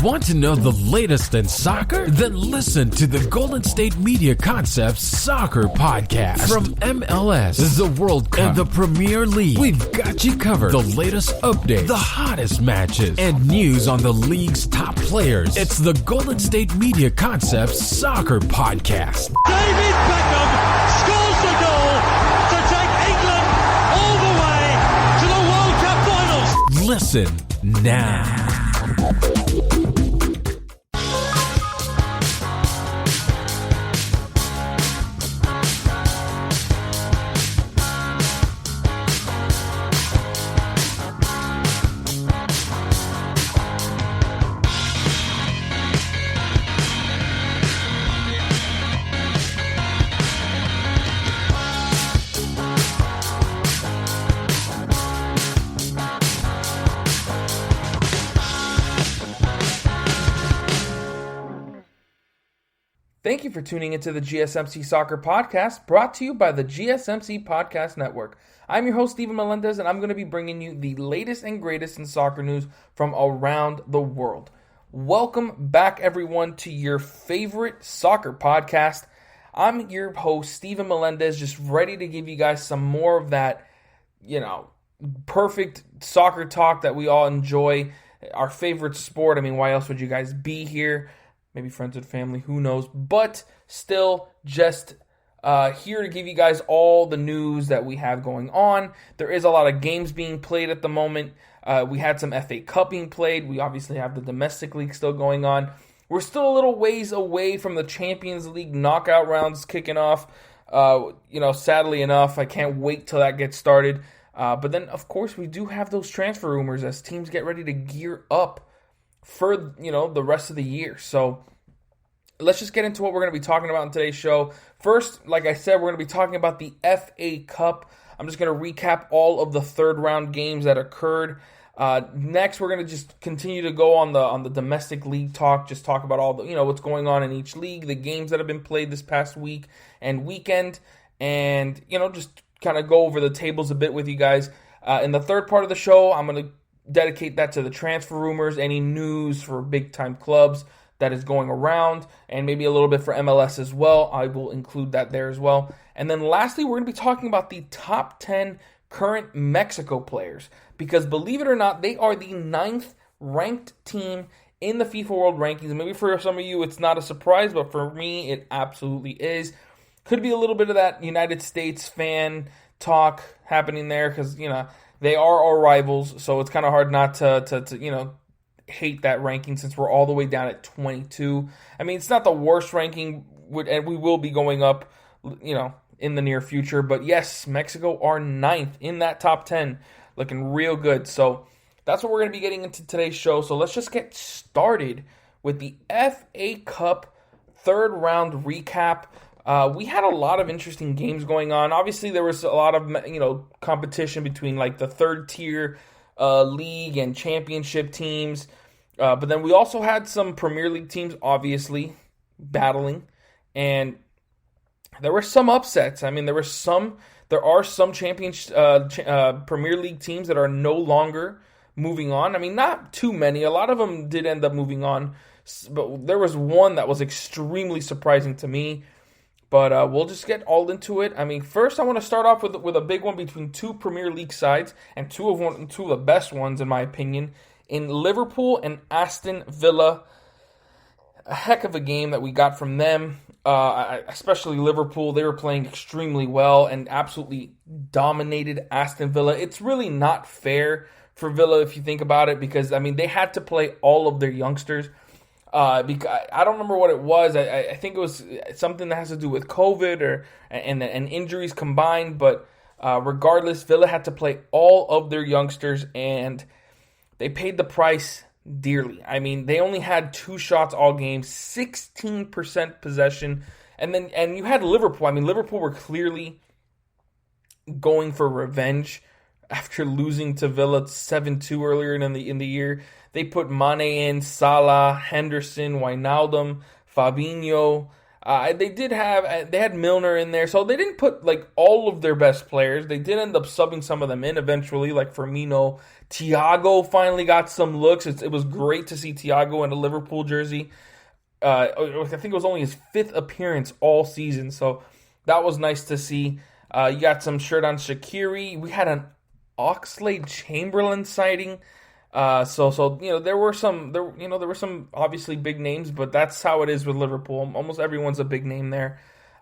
Want to know the latest in soccer? Then listen to the Golden State Media Concepts Soccer Podcast. From MLS, the World Cup, and the Premier League, we've got you covered. The latest updates, the hottest matches, and news on the league's top players. It's the Golden State Media Concepts Soccer Podcast. David Beckham scores the goal to take England all the way to the World Cup finals. Listen now. Thank you for tuning into the GSMC Soccer Podcast, brought to you by the GSMC Podcast Network. I'm your host, Steven Melendez, and I'm going to be bringing you the latest and greatest in soccer news from around the world. Welcome back, everyone, to your favorite soccer podcast. I'm your host, Steven Melendez, just ready to give you guys some more of that, perfect soccer talk that we all enjoy, our favorite sport. I mean, why else would you guys be here? Maybe friends and family, who knows, but still just here to give you guys all the news that we have going on. There is a lot of games being played at the moment. We had some FA Cup being played. We obviously have the domestic league still going on. We're still a little ways away from the Champions League knockout rounds kicking off. Sadly enough, I can't wait till that gets started. But then, of course, we do have those transfer rumors as teams get ready to gear up for, the rest of the year. So let's just get into what we're going to be talking about in today's show. First, like I said, we're going to be talking about the FA Cup. I'm just going to recap all of the third round games that occurred. Next, we're going to just continue to go on the domestic league talk, just talk about all the, what's going on in each league, the games that have been played this past week and weekend, and, just kind of go over the tables a bit with you guys. In the third part of the show, I'm going to dedicate that to the transfer rumors, any news for big-time clubs that is going around, and maybe a little bit for MLS as well. I will include that there as well. And then lastly, we're going to be talking about the top 10 current Mexico players, because believe it or not, they are the 9th ranked team in the FIFA World Rankings. Maybe for some of you it's not a surprise, but for me it absolutely is. Could be a little bit of that United States fan talk happening there, because, they are our rivals, so it's kind of hard not to hate that ranking since we're all the way down at 22. I mean, it's not the worst ranking, and we will be going up, in the near future. But yes, Mexico are 9th in that top 10, looking real good. So that's what we're going to be getting into today's show. So let's just get started with the FA Cup third round recap. We had a lot of interesting games going on. Obviously, there was a lot of competition between like the third tier league and championship teams, but then we also had some Premier League teams obviously battling, and there were some upsets. I mean, there are some Premier League teams that are no longer moving on. I mean, not too many. A lot of them did end up moving on, but there was one that was extremely surprising to me. But we'll just get all into it. I mean, first I want to start off with a big one between two Premier League sides, and two of the best ones in my opinion, in Liverpool and Aston Villa. A heck of a game that we got from them, especially Liverpool. They were playing extremely well and absolutely dominated Aston Villa. It's really not fair for Villa if you think about it, because, I mean, they had to play all of their youngsters. Because I don't remember what it was. I think it was something that has to do with COVID and injuries combined. But regardless, Villa had to play all of their youngsters, and they paid the price dearly. I mean, they only had 2 shots all game, 16% possession, and you had Liverpool. I mean, Liverpool were clearly going for revenge after losing to Villa 7-2 earlier in the year. They put Mane in, Salah, Henderson, Wijnaldum, Fabinho, They had Milner in there, so they didn't put like all of their best players. They did end up subbing some of them in eventually, like Firmino. Thiago finally got some looks. It was great to see Thiago in a Liverpool jersey. I think it was only his 5th appearance all season, so that was nice to see. You got some shirt on Shaqiri. We had an Oxlade-Chamberlain sighting. So there were some obviously big names, but that's how it is with Liverpool. Almost everyone's a big name there.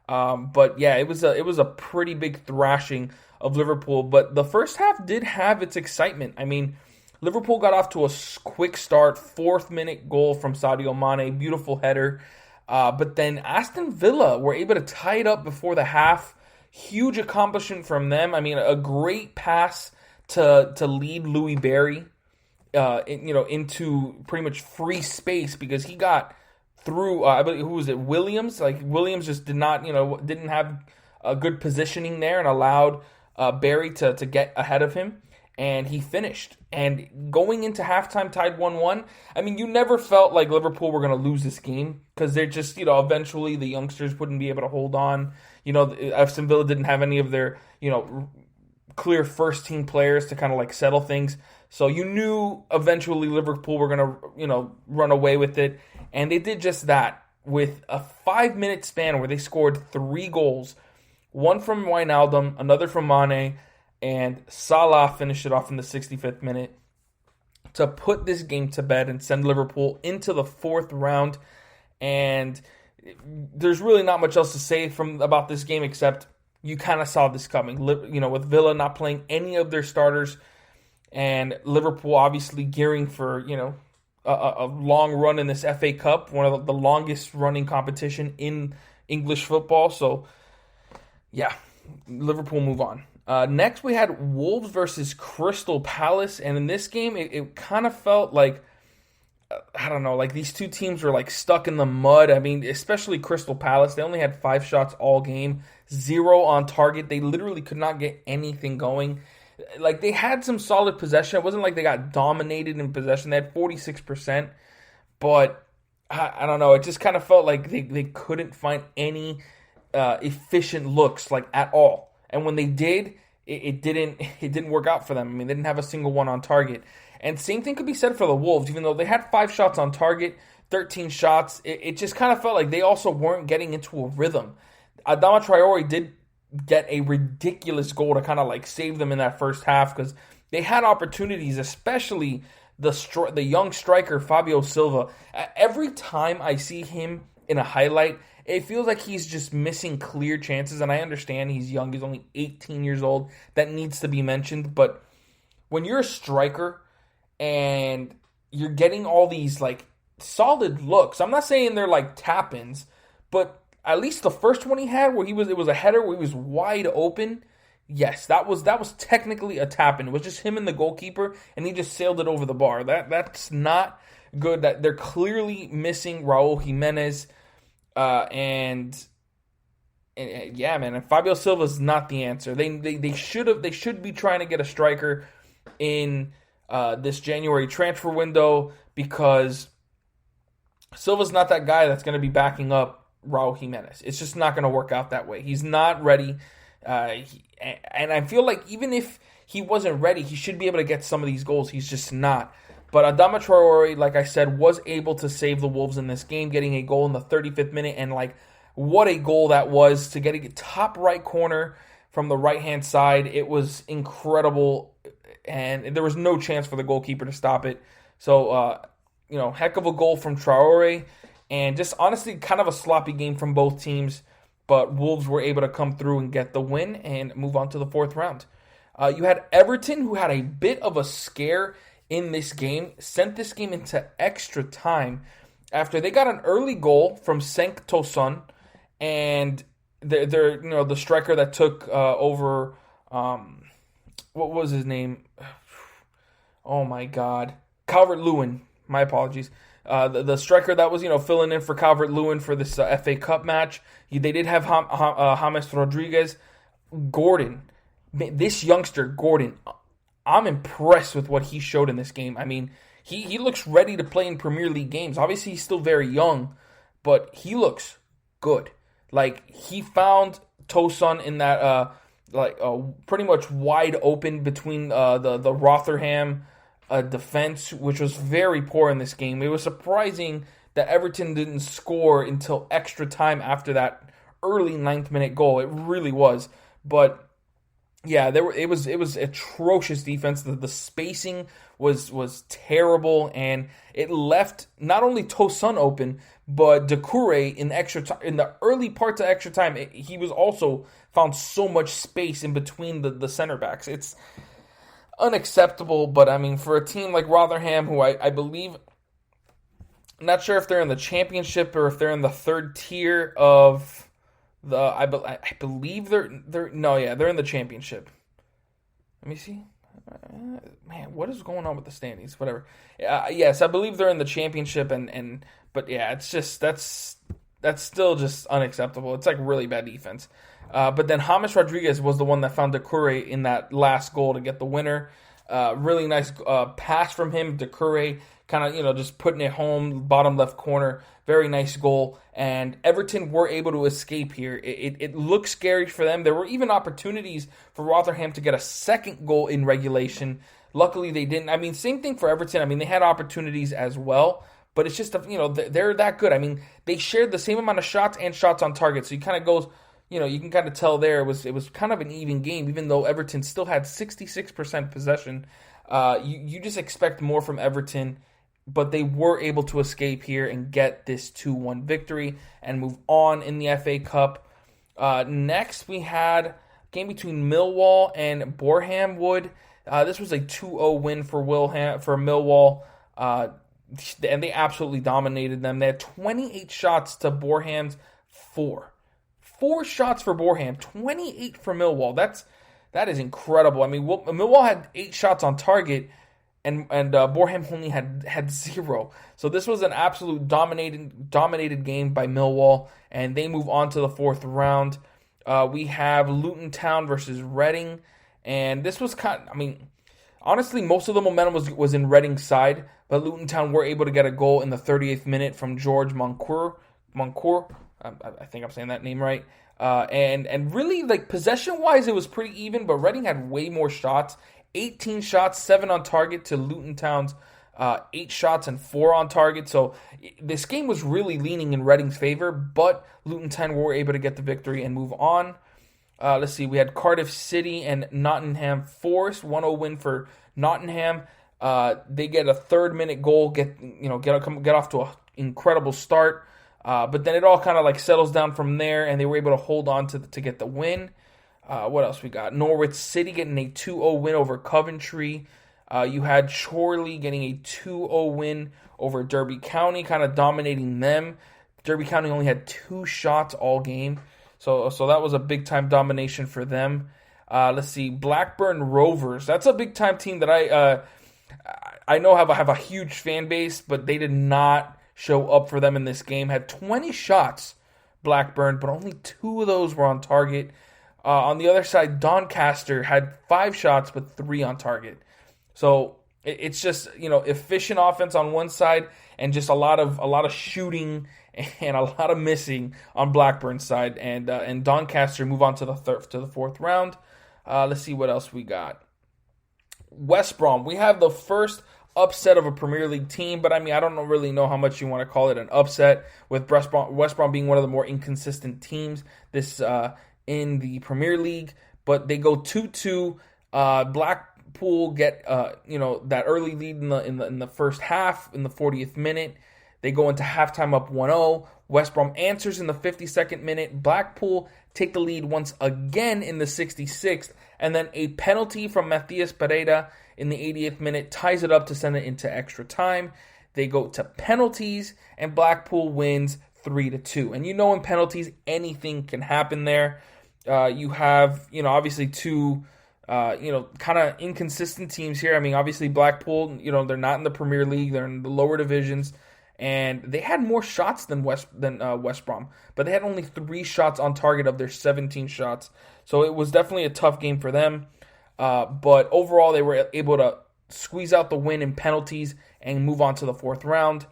But yeah, it was a pretty big thrashing of Liverpool. But the first half did have its excitement. I mean, Liverpool got off to a quick start, 4th minute goal from Sadio Mane, beautiful header. But then Aston Villa were able to tie it up before the half. Huge accomplishment from them. I mean, a great pass to lead Louis Barry. Into pretty much free space because he got through. I believe, who was it? Williams. Like Williams just didn't have a good positioning there and allowed Barry to get ahead of him, and he finished. And going into halftime, tied 1-1. I mean, you never felt like Liverpool were going to lose this game because they're just eventually the youngsters wouldn't be able to hold on. Aston Villa didn't have any of their clear first team players to kind of like settle things. So you knew eventually Liverpool were going to, run away with it. And they did just that with a 5-minute span where they scored 3 goals. One from Wijnaldum, another from Mane, and Salah finished it off in the 65th minute to put this game to bed and send Liverpool into the 4th round. And there's really not much else to say about this game except you kind of saw this coming. With Villa not playing any of their starters, and Liverpool obviously gearing for, a long run in this FA Cup, one of the longest running competition in English football. So, yeah, Liverpool move on. Next, we had Wolves versus Crystal Palace. And in this game, it kind of felt like, I don't know, like these two teams were like stuck in the mud. I mean, especially Crystal Palace. They only had 5 shots all game, 0 on target. They literally could not get anything going. Like, they had some solid possession. It wasn't like they got dominated in possession. They had 46%. But, I don't know. It just kind of felt like they couldn't find any efficient looks, like, at all. And when they did, it didn't work out for them. I mean, they didn't have a single one on target. And same thing could be said for the Wolves. Even though they had 5 shots on target, 13 shots, it just kind of felt like they also weren't getting into a rhythm. Adama Traore did get a ridiculous goal to kind of like save them in that first half because they had opportunities, especially the young striker Fabio Silva. Every time I see him in a highlight, it feels like he's just missing clear chances, and I understand he's young. He's only 18 years old. That needs to be mentioned, but when you're a striker and you're getting all these like solid looks, I'm not saying they're like tap-ins, but at least the first one he had where it was a header where he was wide open. Yes, that was technically a tap-in. It was just him and the goalkeeper, and he just sailed it over the bar. That's not good. That they're clearly missing Raul Jimenez, and yeah, man. And Fabio Silva is not the answer. They should be trying to get a striker in this January transfer window because Silva's not that guy that's going to be backing up Raul Jimenez. It's just not going to work out that way. He's not ready. And I feel like even if he wasn't ready, he should be able to get some of these goals. He's just not. But Adama Traore, like I said, was able to save the Wolves in this game, getting a goal in the 35th minute. And like, what a goal that was to get a top right corner from the right-hand side. It was incredible. And there was no chance for the goalkeeper to stop it. So, heck of a goal from Traore. And just honestly, kind of a sloppy game from both teams. But Wolves were able to come through and get the win and move on to the 4th round. You had Everton, who had a bit of a scare in this game, sent this game into extra time after they got an early goal from Cenk Tosun, and the striker that took over, what was his name? Oh my God, Calvert-Lewin. My apologies. The striker that was, filling in for Calvert-Lewin for this FA Cup match. They did have James Rodriguez. Gordon, this youngster, Gordon, I'm impressed with what he showed in this game. I mean, he looks ready to play in Premier League games. Obviously, he's still very young, but he looks good. Like, he found Tosun in that pretty much wide open between the Rotherham defense, which was very poor in this game. It was surprising that Everton didn't score until extra time after that early 9th-minute goal. It really was. But yeah, it was atrocious defense. The spacing was terrible, and it left not only Tosun open, but Doucouré in the early parts of extra time. He was also found so much space in between the center backs. It's unacceptable. But I mean, for a team like Rotherham, who I believe, I'm not sure if they're in the championship or if they're in the third tier of the. I believe they're in the championship. Let me see. Man, what is going on with the standings? Whatever. Yes, I believe they're in the championship, but yeah, it's just that's still just unacceptable. It's like really bad defense. But then James Rodriguez was the one that found Doucouré in that last goal to get the winner. Really nice pass from him. Doucouré kind of, just putting it home, bottom left corner. Very nice goal. And Everton were able to escape here. It looked scary for them. There were even opportunities for Rotherham to get a second goal in regulation. Luckily, they didn't. I mean, same thing for Everton. I mean, they had opportunities as well. But it's just, they're that good. I mean, they shared the same amount of shots and shots on target. So you kind of goes, you can kind of tell there it was kind of an even game, even though Everton still had 66% possession. You just expect more from Everton, but they were able to escape here and get this 2-1 victory and move on in the FA Cup. Next, we had a game between Millwall and Boreham Wood. This was a 2-0 win for Millwall. And they absolutely dominated them. They had 28 shots to Boreham's 4. 4 shots for Boreham, 28 for Millwall. That is incredible. I mean, Millwall had 8 shots on target, and Boreham only had 0. So this was an absolute dominated game by Millwall, and they move on to the 4th round. We have Luton Town versus Reading, and this was honestly, most of the momentum was in Reading's side, but Luton Town were able to get a goal in the 38th minute from George Moncourt. I think I'm saying that name right. And really, like, possession-wise, it was pretty even, but Reading had way more shots. 18 shots, 7 on target to Luton Town's 8 shots and 4 on target. So this game was really leaning in Reading's favor, but Luton Town were able to get the victory and move on. Let's see, we had Cardiff City and Nottingham Forest, 1-0 win for Nottingham. They get a 3rd-minute goal, get off to an incredible start. But then it all kind of like settles down from there, and they were able to hold on to get the win. What else we got? Norwich City getting a 2-0 win over Coventry. You had Chorley getting a 2-0 win over Derby County, kind of dominating them. Derby County only had 2 shots all game. So that was a big-time domination for them. Let's see, Blackburn Rovers. That's a big-time team that I know have a huge fan base, but they did not show up for them in this game. Had 20 shots, Blackburn, but only 2 of those were on target. On the other side, Doncaster had 5 shots, but 3 on target. So it's just, efficient offense on one side and just a lot of shooting and a lot of missing on Blackburn's side. And Doncaster move on to the 4th round. Let's see what else we got. West Brom. We have the first upset of a Premier League team, but I mean, I don't really know how much you want to call it an upset, with West Brom being one of the more inconsistent teams in the Premier League. But they go 2-2. Blackpool get that early lead in the first half in the 40th minute. They go into halftime up 1-0. West Brom answers in the 52nd minute. Blackpool take the lead once again in the 66th, and then a penalty from Matthias Pereira in the 80th minute ties it up to send it into extra time. They go to penalties, and Blackpool wins 3-2. And in penalties, anything can happen there. You have, obviously 2, kind of inconsistent teams here. I mean, obviously Blackpool, they're not in the Premier League. They're in the lower divisions. And they had more shots than West Brom, but they had only 3 shots on target of their 17 shots. So it was definitely a tough game for them. But overall, they were able to squeeze out the win in penalties and move on to the 4th round.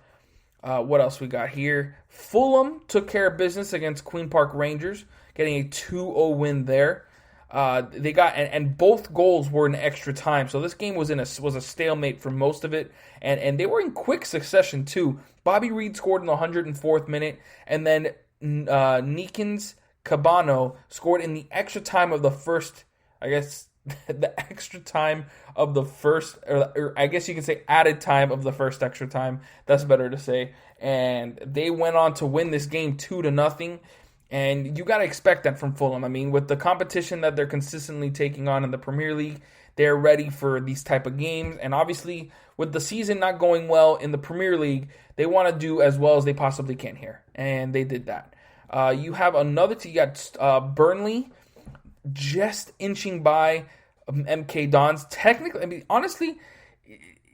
What else we got here? Fulham took care of business against Queen Park Rangers, getting a 2-0 win there. They got and both goals were in extra time, so this game was a stalemate for most of it, and they were in quick succession too. Bobby Reed scored in the 104th minute, and then Nikins Cabano scored in the extra time of the first. I guess the extra time of the first, or I guess you can say added time of the first extra time. That's better to say. And they went on to win this game 2-0. And you got to expect that from Fulham. I mean, with the competition that they're consistently taking on in the Premier League, they're ready for these type of games. And obviously, with the season not going well in the Premier League, they want to do as well as they possibly can here. And they did that. You have another team. You got Burnley just inching by MK Dons. Technically, I mean, honestly,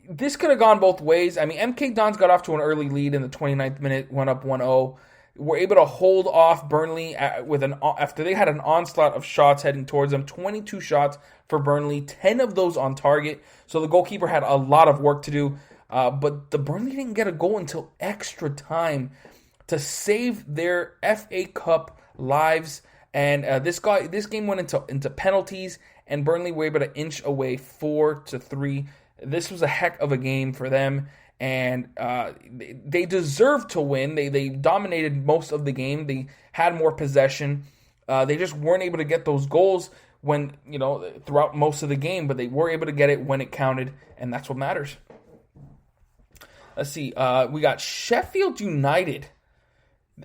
this could have gone both ways. I mean, MK Dons got off to an early lead in the 29th minute, went up 1-0. Were able to hold off Burnley after they had an onslaught of shots heading towards them. 22 shots for Burnley, 10 of those on target. So the goalkeeper had a lot of work to do. But the Burnley didn't get a goal until extra time to save their FA Cup lives. And this game went into penalties, and Burnley were able to inch away 4-3. This was a heck of a game for them. And they deserved to win. They dominated most of the game. They had more possession. They just weren't able to get those goals throughout most of the game, but they were able to get it when it counted, and that's what matters. Let's see. We got Sheffield United.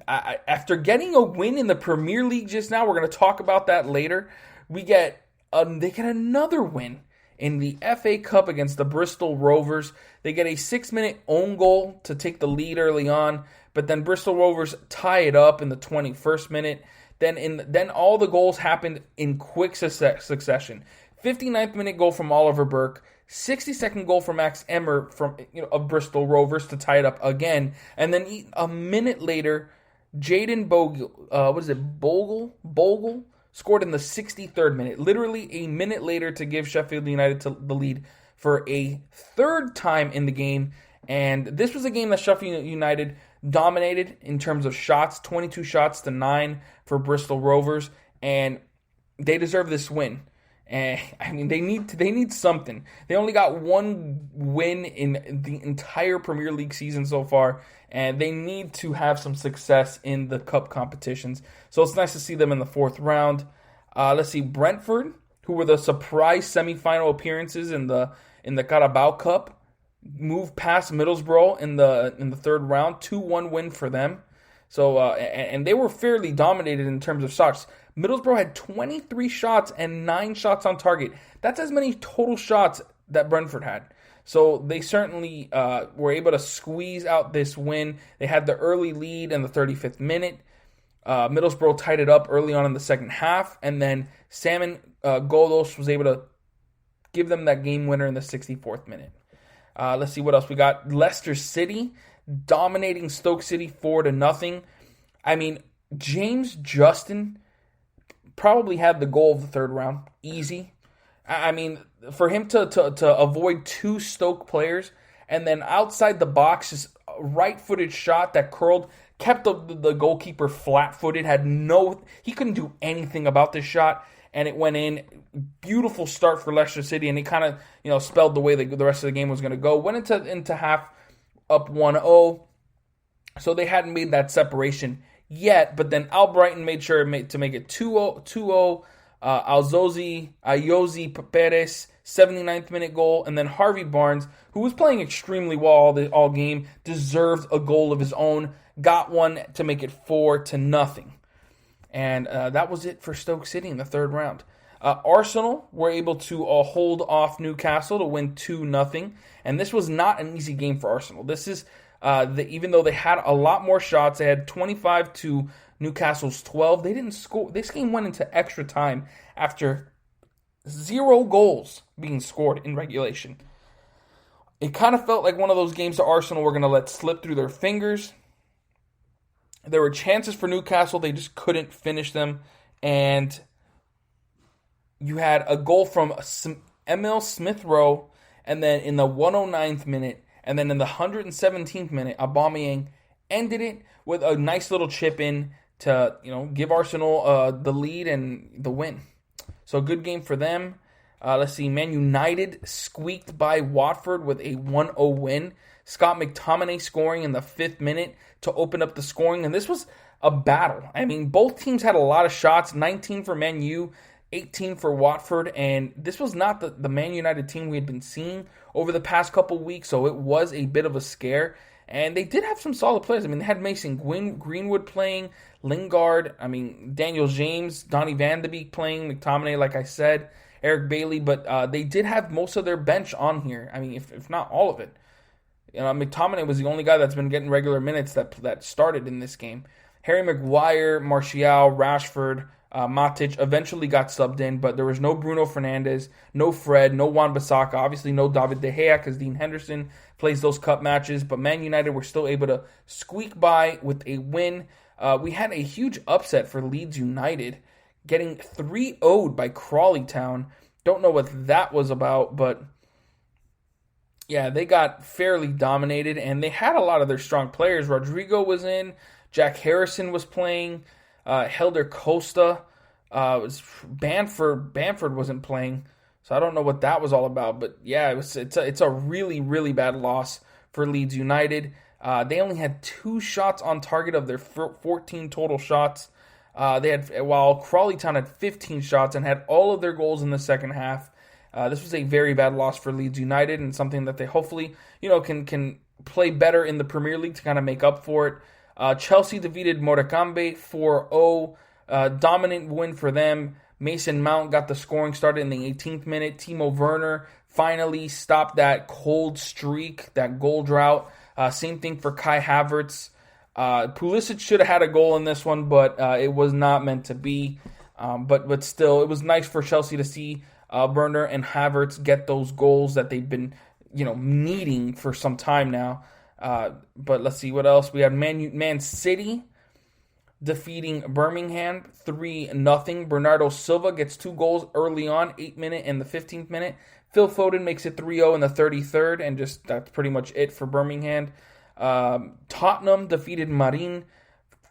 After getting a win in the Premier League just now, we're going to talk about that later. They get another win in the FA Cup against the Bristol Rovers. They get a 6-minute own goal to take the lead early on, but then Bristol Rovers tie it up in the 21st minute. Then all the goals happened in quick succession. 59th minute goal from Oliver Burke, 62nd goal from Max Emmer of Bristol Rovers to tie it up again, and then a minute later, Jaden Bogle scored in the 63rd minute, literally a minute later to give Sheffield United the lead for a third time in the game. And this was a game that Sheffield United dominated in terms of shots, 22 shots to 9 for Bristol Rovers, and they deserve this win. And I mean, they need something. They only got one win in the entire Premier League season so far, and they need to have some success in the cup competitions. So it's nice to see them in the fourth round. Let's see, Brentford, who were the surprise semifinal appearances in the Carabao Cup, moved past Middlesbrough in the third round. 2-1 win for them. So and they were fairly dominated in terms of shots. Middlesbrough had 23 shots and 9 shots on target. That's as many total shots that Brentford had. So they certainly were able to squeeze out this win. They had the early lead in the 35th minute. Middlesbrough tied it up early on in the second half, and then Salmon Golos was able to give them that game winner in the 64th minute. Let's see what else we got. Leicester City dominating Stoke City 4-0. I mean, James Justin probably had the goal of the third round. Easy. I mean, for him to avoid 2 Stoke players and then outside the box, just a right-footed shot that curled, kept the goalkeeper flat-footed, he couldn't do anything about this shot, and it went in. Beautiful start for Leicester City, and it kind of spelled the way the rest of the game was going to go. Went into half up 1-0, so they hadn't made that separation yet, but then Albrighton made sure to make it 2-0. Ayoze Perez, 79th minute goal, and then Harvey Barnes, who was playing extremely well all game, deserved a goal of his own, got one to make it 4-0. And that was it for Stoke City in the third round. Arsenal were able to hold off Newcastle to win 2-0, and this was not an easy game for Arsenal. This is even though they had a lot more shots, they had 25 to Newcastle's 12. They didn't score. This game went into extra time after 0 goals being scored in regulation. It kind of felt like one of those games that Arsenal were going to let slip through their fingers. There were chances for Newcastle. They just couldn't finish them. And you had a goal from Emil Smith-Rowe, and then in the 109th minute, and then in the 117th minute, Aubameyang ended it with a nice little chip in to, give Arsenal the lead and the win. So good game for them. Let's see, Man United squeaked by Watford with a 1-0 win. Scott McTominay scoring in the 5th minute to open up the scoring, and this was a battle. I mean, both teams had a lot of shots, 19 for Man U, 18 for Watford, and this was not the Man United team we had been seeing over the past couple weeks, so it was a bit of a scare. And they did have some solid players. I mean, they had Mason Greenwood playing, Lingard, Daniel James, Donny van de Beek playing, McTominay, like I said, Eric Bailey, but they did have most of their bench on here. I mean, if not all of it. McTominay was the only guy that's been getting regular minutes that started in this game. Harry Maguire, Martial, Rashford, Matic eventually got subbed in, but there was no Bruno Fernandes, no Fred, no Wan-Bissaka, obviously no David De Gea because Dean Henderson plays those cup matches, but Man United were still able to squeak by with a win. We had a huge upset for Leeds United, getting 3-0'd by Crawley Town. Don't know what that was about, but yeah, they got fairly dominated, and they had a lot of their strong players. Rodrigo was in, Jack Harrison was playing, Helder Costa, Bamford wasn't playing, so I don't know what that was all about. But yeah, it's a really, really bad loss for Leeds United. They only had 2 shots on target of their 14 total shots. While Crawley Town had 15 shots and had all of their goals in the second half. This was a very bad loss for Leeds United, and something that they hopefully, can play better in the Premier League to kind of make up for it. Chelsea defeated Morecambe 4-0. Dominant win for them. Mason Mount got the scoring started in the 18th minute. Timo Werner finally stopped that cold streak, that goal drought. Same thing for Kai Havertz. Pulisic should have had a goal in this one, but it was not meant to be. But still, it was nice for Chelsea to see Werner and Havertz get those goals that they've been, needing for some time now. But let's see what else. We had Man City defeating Birmingham 3-0. Bernardo Silva gets 2 goals early on, 8th minute and the 15th minute. Phil Foden makes it 3-0 in the 33rd, and that's pretty much it for Birmingham. Tottenham defeated Marine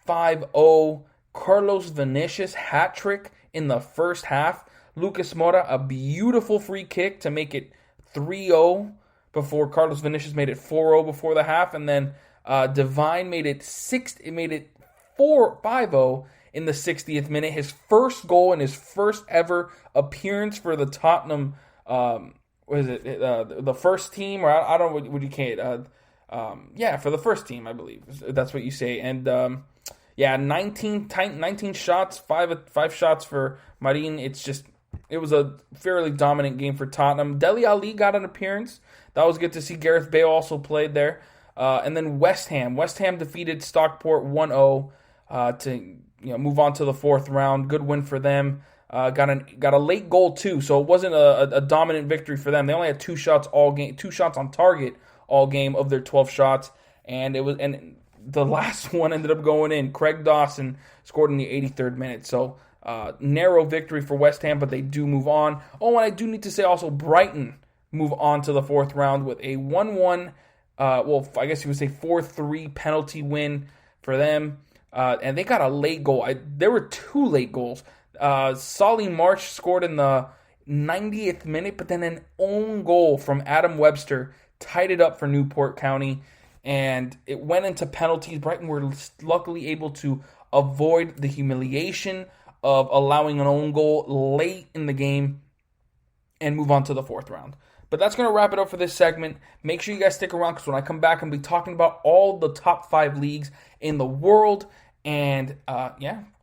5-0. Carlos Vinicius hat-trick in the first half. Lucas Moura, a beautiful free kick to make it 3-0 before Carlos Vinicius made it 4-0 before the half, and then Divine made it 5-0 in the 60th minute. His first goal in his first ever appearance for the Tottenham, the first team, or I don't know what you call it. For the first team, I believe that's what you say. And 19 shots, five shots for Marine. It was a fairly dominant game for Tottenham. Dele Alli got an appearance. That was good to see. Gareth Bale also played there. And then West Ham defeated Stockport 1-0 to move on to the 4th round. Good win for them. Got a late goal too, so it wasn't a dominant victory for them. They only had 2 shots on target all game of their 12 shots, and the last one ended up going in. Craig Dawson scored in the 83rd minute. So narrow victory for West Ham, but they do move on. Oh, and I do need to say also Brighton move on to the 4th round with a 1-1, I guess you would say 4-3 penalty win for them. And they got a late goal. There were 2 late goals. Solly March scored in the 90th minute, but then an own goal from Adam Webster tied it up for Newport County, and it went into penalties. Brighton were luckily able to avoid the humiliation of allowing an own goal late in the game and move on to the 4th round. But that's going to wrap it up for this segment. Make sure you guys stick around, because when I come back, I'm going to be talking about all the top 5 leagues in the world, and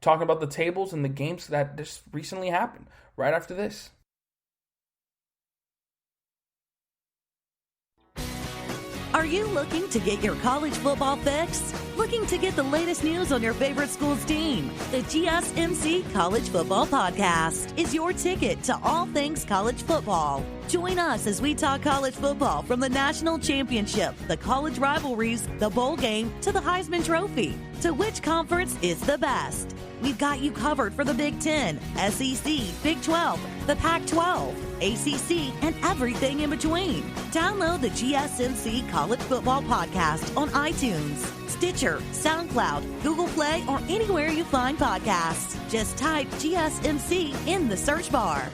talking about the tables and the games that just recently happened right after this. Are you looking to get your college football fix? Looking to get the latest news on your favorite school's team? The GSMC College Football Podcast is your ticket to all things college football. Join us as we talk college football, from the national championship, the college rivalries, the bowl game, to the Heisman Trophy. To which conference is the best? We've got you covered for the Big Ten, SEC, Big 12, the Pac-12, ACC, and everything in between. Download the GSMC College Football Podcast on iTunes, Stitcher, SoundCloud, Google Play, or anywhere you find podcasts. Just type GSMC in the search bar.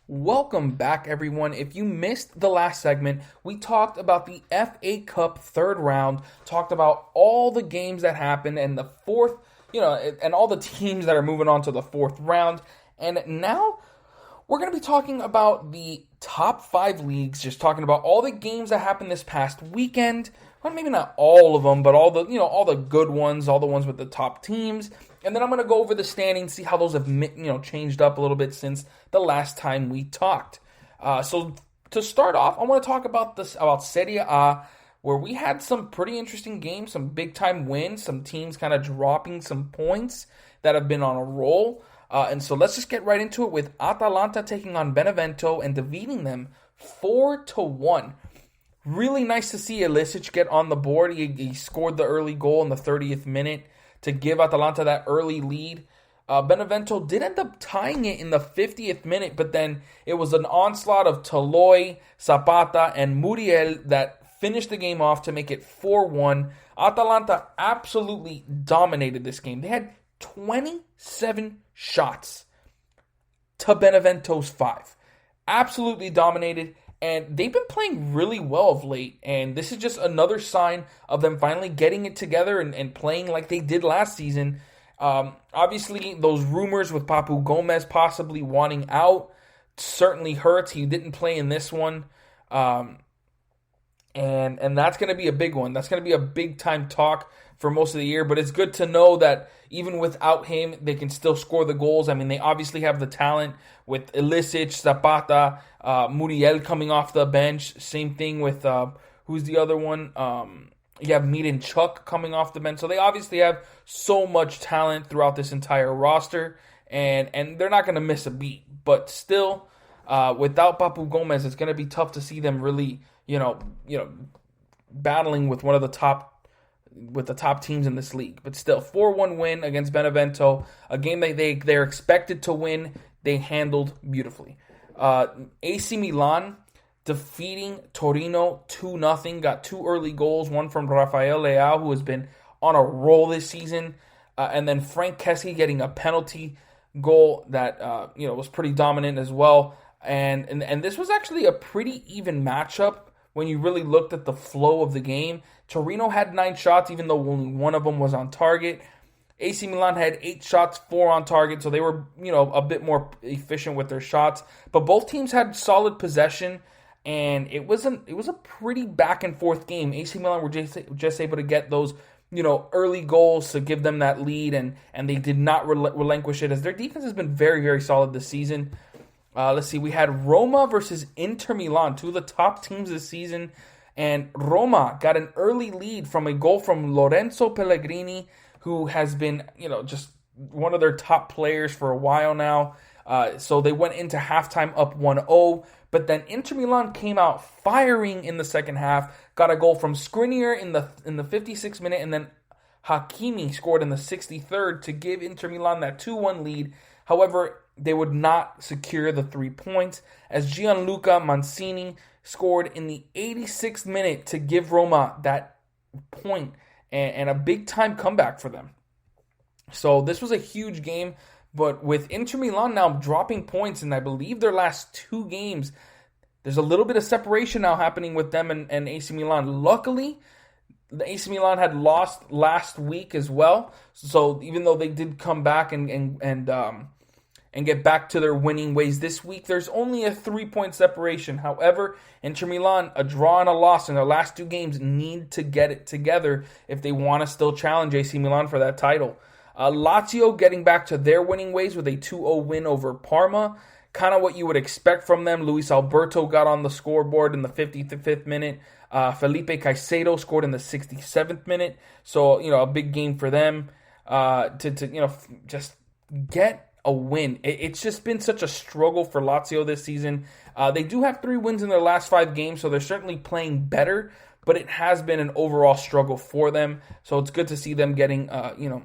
Welcome back, everyone. If you missed the last segment, we talked about the FA Cup third round, talked about all the games that happened and the fourth, and all the teams that are moving on to the fourth round. And now we're going to be talking about the top 5 leagues, just talking about all the games that happened this past weekend. Well, maybe not all of them, but all the good ones, all the ones with the top teams. And then I'm going to go over the standings, see how those have changed up a little bit since the last time we talked. So to start off, I want to talk about Serie A, where we had some pretty interesting games, some big-time wins, some teams kind of dropping some points that have been on a roll. And so let's just get right into it with Atalanta taking on Benevento and defeating them 4-1. Really nice to see Ilicic get on the board. He scored the early goal in the 30th minute to give Atalanta that early lead. Benevento did end up tying it in the 50th minute, but then it was an onslaught of Toloi, Zapata, and Muriel that finished the game off to make it 4-1. Atalanta absolutely dominated this game. They had 27 shots to Benevento's 5. Absolutely dominated. And they've been playing really well of late, and this is just another sign of them finally getting it together and playing like they did last season. Obviously, those rumors with Papu Gomez possibly wanting out certainly hurts. He didn't play in this one, and that's going to be a big one. That's going to be a big-time talk for most of the year, but it's good to know that even without him, they can still score the goals. I mean, they obviously have the talent with Ilicic, Zapata, Muriel coming off the bench. Same thing with, who's the other one? You have Mead and Chuck coming off the bench. So they obviously have so much talent throughout this entire roster, and they're not going to miss a beat. But still, without Papu Gomez, it's going to be tough to see them really, battling with one of the top teams in this league. But still, 4-1 win against Benevento, a game that they're expected to win. They handled beautifully. AC Milan defeating Torino 2-0. Got 2 early goals, one from Rafael Leao, who has been on a roll this season, and then Frank Kessie getting a penalty goal that was pretty dominant as well. And this was actually a pretty even matchup when you really looked at the flow of the game. Torino had 9 shots, even though only one of them was on target. AC Milan had 8 shots, 4 on target, so they were, a bit more efficient with their shots. But both teams had solid possession, and it was a pretty back and forth game. AC Milan were just able to get those, early goals to give them that lead, and they did not relinquish it, as their defense has been very, very solid this season. Let's see, we had Roma versus Inter Milan, 2 of the top teams this season, and Roma got an early lead from a goal from Lorenzo Pellegrini, who has been, just one of their top players for a while now. So they went into halftime up 1-0, but then Inter Milan came out firing in the second half, got a goal from Skriniar in the 56th minute, and then Hakimi scored in the 63rd to give Inter Milan that 2-1 lead. However, they would not secure the 3 points, as Gianluca Mancini scored in the 86th minute to give Roma that point and a big-time comeback for them. So this was a huge game, but with Inter Milan now dropping points, and I believe their last 2 games, there's a little bit of separation now happening with them and AC Milan. Luckily, the AC Milan had lost last week as well, so even though they did come back and get back to their winning ways this week, there's only a 3-point separation. However, Inter Milan, a draw and a loss in their last 2 games, need to get it together if they want to still challenge AC Milan for that title. Lazio getting back to their winning ways with a 2-0 win over Parma. kind of what you would expect from them. Luis Alberto got on the scoreboard in the 55th minute. Felipe Caicedo scored in the 67th minute. So, a big game for them to just get a win. It's just been such a struggle for Lazio this season. They do have 3 wins in their last 5 games, so they're certainly playing better, but it has been an overall struggle for them. So it's good to see them getting, a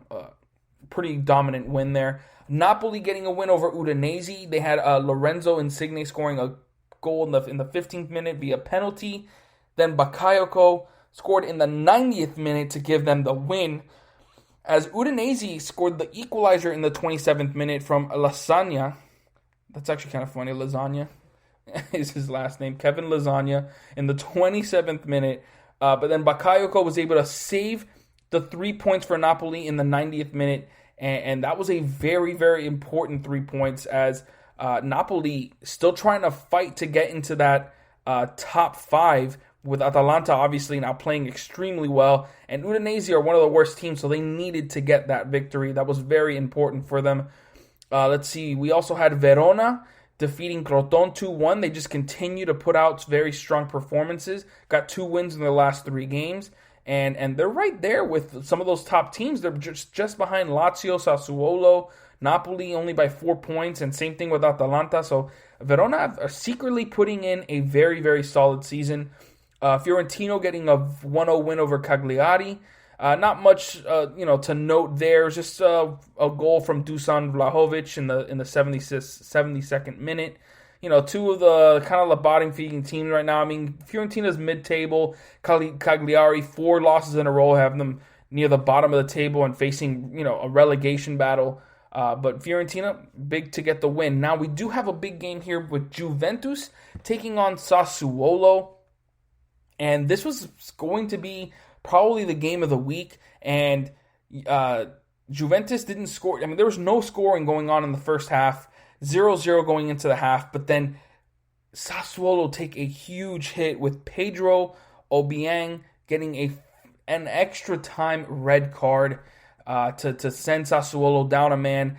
pretty dominant win there. Napoli getting a win over Udinese. They had Lorenzo Insigne scoring a goal in the 15th minute via penalty. Then Bakayoko scored in the 90th minute to give them the win, as Udinese scored the equalizer in the 27th minute from Lasagna. That's actually kind of funny. Lasagna is his last name. Kevin Lasagna in the 27th minute. But then Bakayoko was able to save the 3 points for Napoli in the 90th minute. And that was a very, very important 3 points, as Napoli still trying to fight to get into that top 5, with Atalanta obviously now playing extremely well. And Udinese are one of the worst teams, so they needed to get that victory. That was very important for them. Let's see. We also had Verona defeating Crotone 2-1. They just continue to put out very strong performances. Got 2 wins in their last 3 games. And they're right there with some of those top teams. They're just behind Lazio, Sassuolo, Napoli only by 4 points, and same thing with Atalanta. So Verona are secretly putting in a very, very solid season. Fiorentino getting a 1-0 win over Cagliari. Not much, to note there. Just a goal from Dusan Vlahovic in the 72nd minute. Two of the kind of bottom-feeding teams right now. I mean, Fiorentina's mid-table. Cagliari, 4 losses in a row, having them near the bottom of the table and facing, a relegation battle. But Fiorentina, big to get the win. Now, we do have a big game here with Juventus taking on Sassuolo. And this was going to be probably the game of the week. And Juventus didn't score. I mean, there was no scoring going on in the first half. 0-0 going into the half. But then Sassuolo take a huge hit with Pedro Obiang getting an extra time red card to send Sassuolo down a man.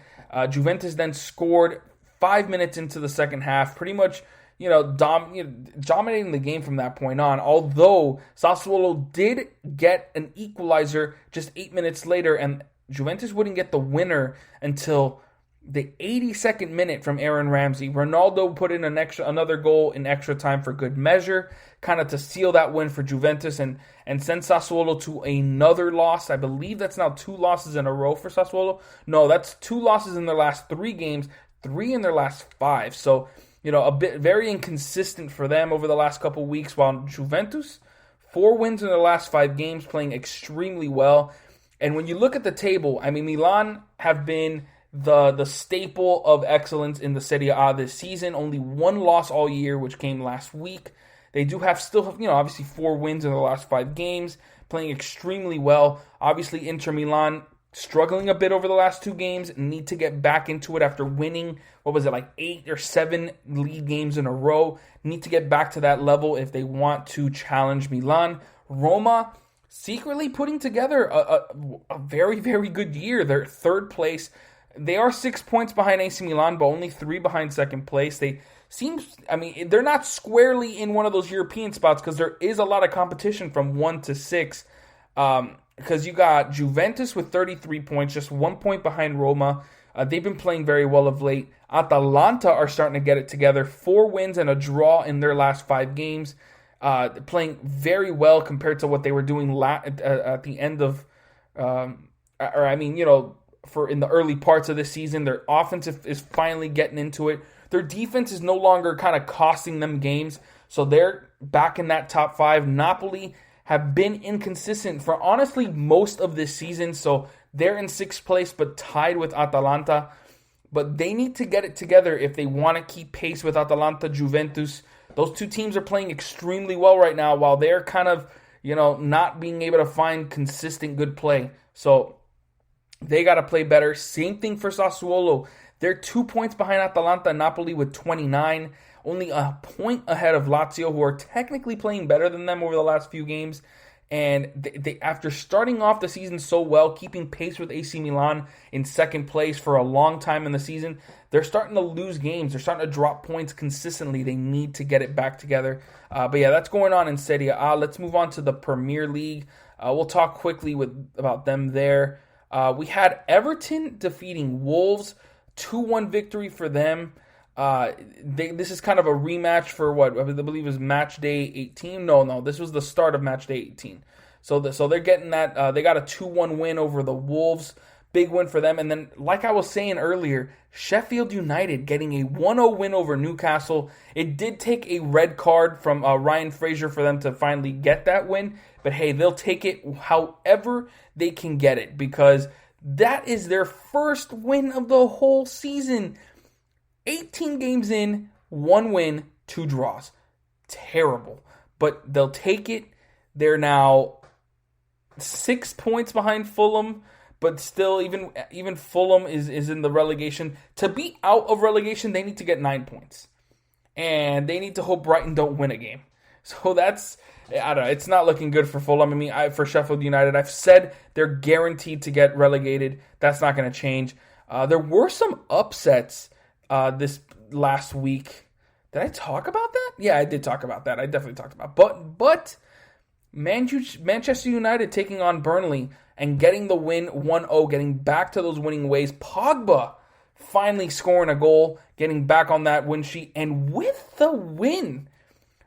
Juventus then scored 5 minutes into the second half, pretty much dominating the game from that point on. Although Sassuolo did get an equalizer just 8 minutes later, and Juventus wouldn't get the winner until the 82nd minute from Aaron Ramsey. Ronaldo put in another goal in extra time for good measure, kind of to seal that win for Juventus and send Sassuolo to another loss. I believe that's now 2 losses in a row for Sassuolo. No, that's 2 losses in their last 3 games, 3 in their last 5. So, a bit very inconsistent for them over the last couple weeks, while Juventus, 4 wins in their last 5 games, playing extremely well. And when you look at the table, I mean, Milan have been the staple of excellence in the Serie A this season. Only 1 loss all year, which came last week. They do have obviously 4 wins in the last 5 games, playing extremely well. Obviously, Inter Milan struggling a bit over the last 2 games, need to get back into it after winning, 8 or 7 league games in a row. Need to get back to that level if they want to challenge Milan. Roma secretly putting together a very, very good year. They're 3rd place. They are 6 points behind AC Milan, but only 3 behind 2nd place. They're not squarely in one of those European spots because there is a lot of competition from 1 to 6. Because you got Juventus with 33 points, just 1 point behind Roma. They've been playing very well of late. Atalanta are starting to get it together. 4 wins and a draw in their last 5 games. Playing very well compared to what they were doing at the end of, in the early parts of this season. Their offense is finally getting into it. Their defense is no longer kind of costing them games, so they're back in that top 5. Napoli have been inconsistent for honestly most of this season, so they're in 6th place but tied with Atalanta. But they need to get it together if they want to keep pace with Atalanta, Juventus. Those 2 teams are playing extremely well right now, while they're kind of, not being able to find consistent good play. So they got to play better. Same thing for Sassuolo. They're 2 points behind Atalanta and Napoli with 29. Only a point ahead of Lazio, who are technically playing better than them over the last few games. And they after starting off the season so well, keeping pace with AC Milan in second place for a long time in the season, they're starting to lose games. They're starting to drop points consistently. They need to get it back together. But yeah, that's going on in Serie A. Let's move on to the Premier League. We'll talk quickly about them there. We had Everton defeating Wolves, 2-1 victory for them. This is kind of a rematch for what I believe is match day 18. No, this was the start of match day 18. So they're getting that. They got a 2-1 win over the Wolves. Big win for them. And then, like I was saying earlier, Sheffield United getting a 1-0 win over Newcastle. It did take a red card from Ryan Fraser for them to finally get that win. But hey, they'll take it however they can get it, because that is their first win of the whole season. 18 games in, 1 win, 2 draws. Terrible. But they'll take it. They're now 6 points behind Fulham, but still, even Fulham is in the relegation. To be out of relegation, they need to get 9 points. And they need to hope Brighton don't win a game. So that's, I don't know, it's not looking good for Fulham. I mean, for Sheffield United, I've said they're guaranteed to get relegated. That's not going to change. There were some upsets this last week. Did I talk about that? Yeah, I did talk about that. I definitely talked about it. But Manchester United taking on Burnley and getting the win 1-0, getting back to those winning ways. Pogba finally scoring a goal, getting back on that win sheet. And with the win,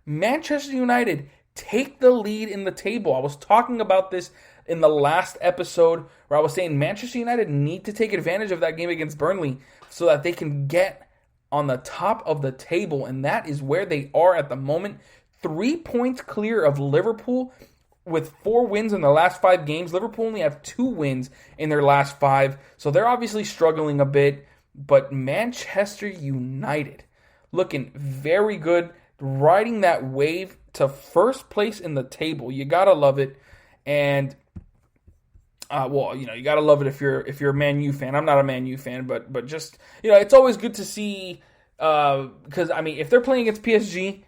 Manchester United take the lead in the table. I was talking about this in the last episode where I was saying Manchester United need to take advantage of that game against Burnley so that they can get on the top of the table, and that is where they are at the moment. 3 points clear of Liverpool with 4 wins in the last 5 games. Liverpool only have 2 wins in their last 5, so they're obviously struggling a bit. But Manchester United looking very good, riding that wave to first place in the table. You gotta love it, and you gotta love it if you're a Man U fan. I'm not a Man U fan, but just, it's always good to see, because I mean, if they're playing against PSG,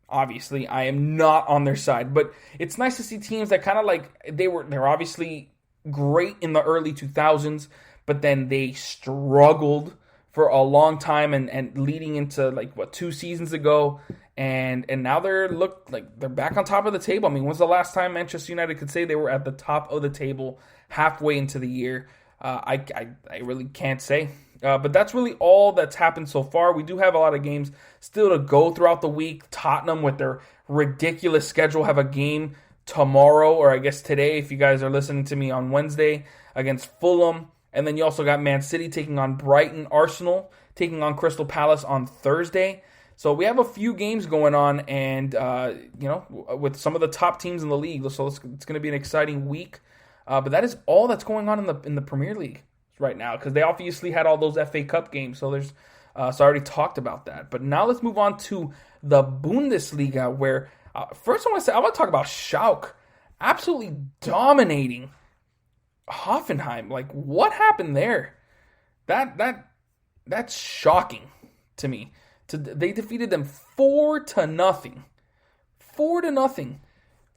obviously I am not on their side, but it's nice to see teams that kind of like they're obviously great in the early 2000s, but then they struggled for a long time and leading into 2 seasons ago, and now they're back on top of the table. I mean, when's the last time Manchester United could say they were at the top of the table halfway into the year? I really can't say. But that's really all that's happened so far. We do have a lot of games still to go throughout the week. Tottenham, with their ridiculous schedule, have a game tomorrow, or I guess today if you guys are listening to me on Wednesday, against Fulham. And then you also got Man City taking on Brighton, Arsenal taking on Crystal Palace on Thursday. So we have a few games going on, and with some of the top teams in the league. So it's going to be an exciting week. But that is all that's going on in the Premier League right now, because they obviously had all those FA Cup games. So so I already talked about that. But now let's move on to the Bundesliga, where first I want to talk about Schalke absolutely dominating Hoffenheim. What happened there? That's shocking to me. They defeated them 4-0. 4-0.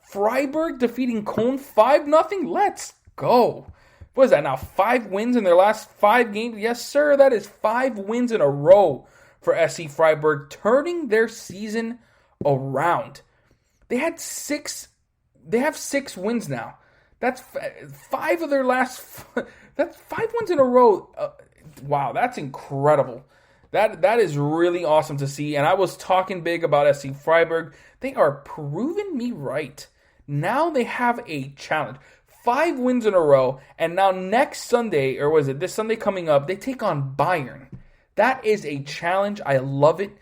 Freiburg defeating Köln 5-0. Let's go. What is that now? 5 wins in their last 5 games? Yes, sir. That is 5 wins in a row for SC Freiburg, turning their season around. They have 6 wins now. That's 5 of their last. That's 5 wins in a row. Wow, that's incredible. That is really awesome to see. And I was talking big about SC Freiburg. They are proving me right. Now they have a challenge. 5 wins in a row. And now next Sunday, or was it this Sunday coming up, they take on Bayern. That is a challenge. I love it.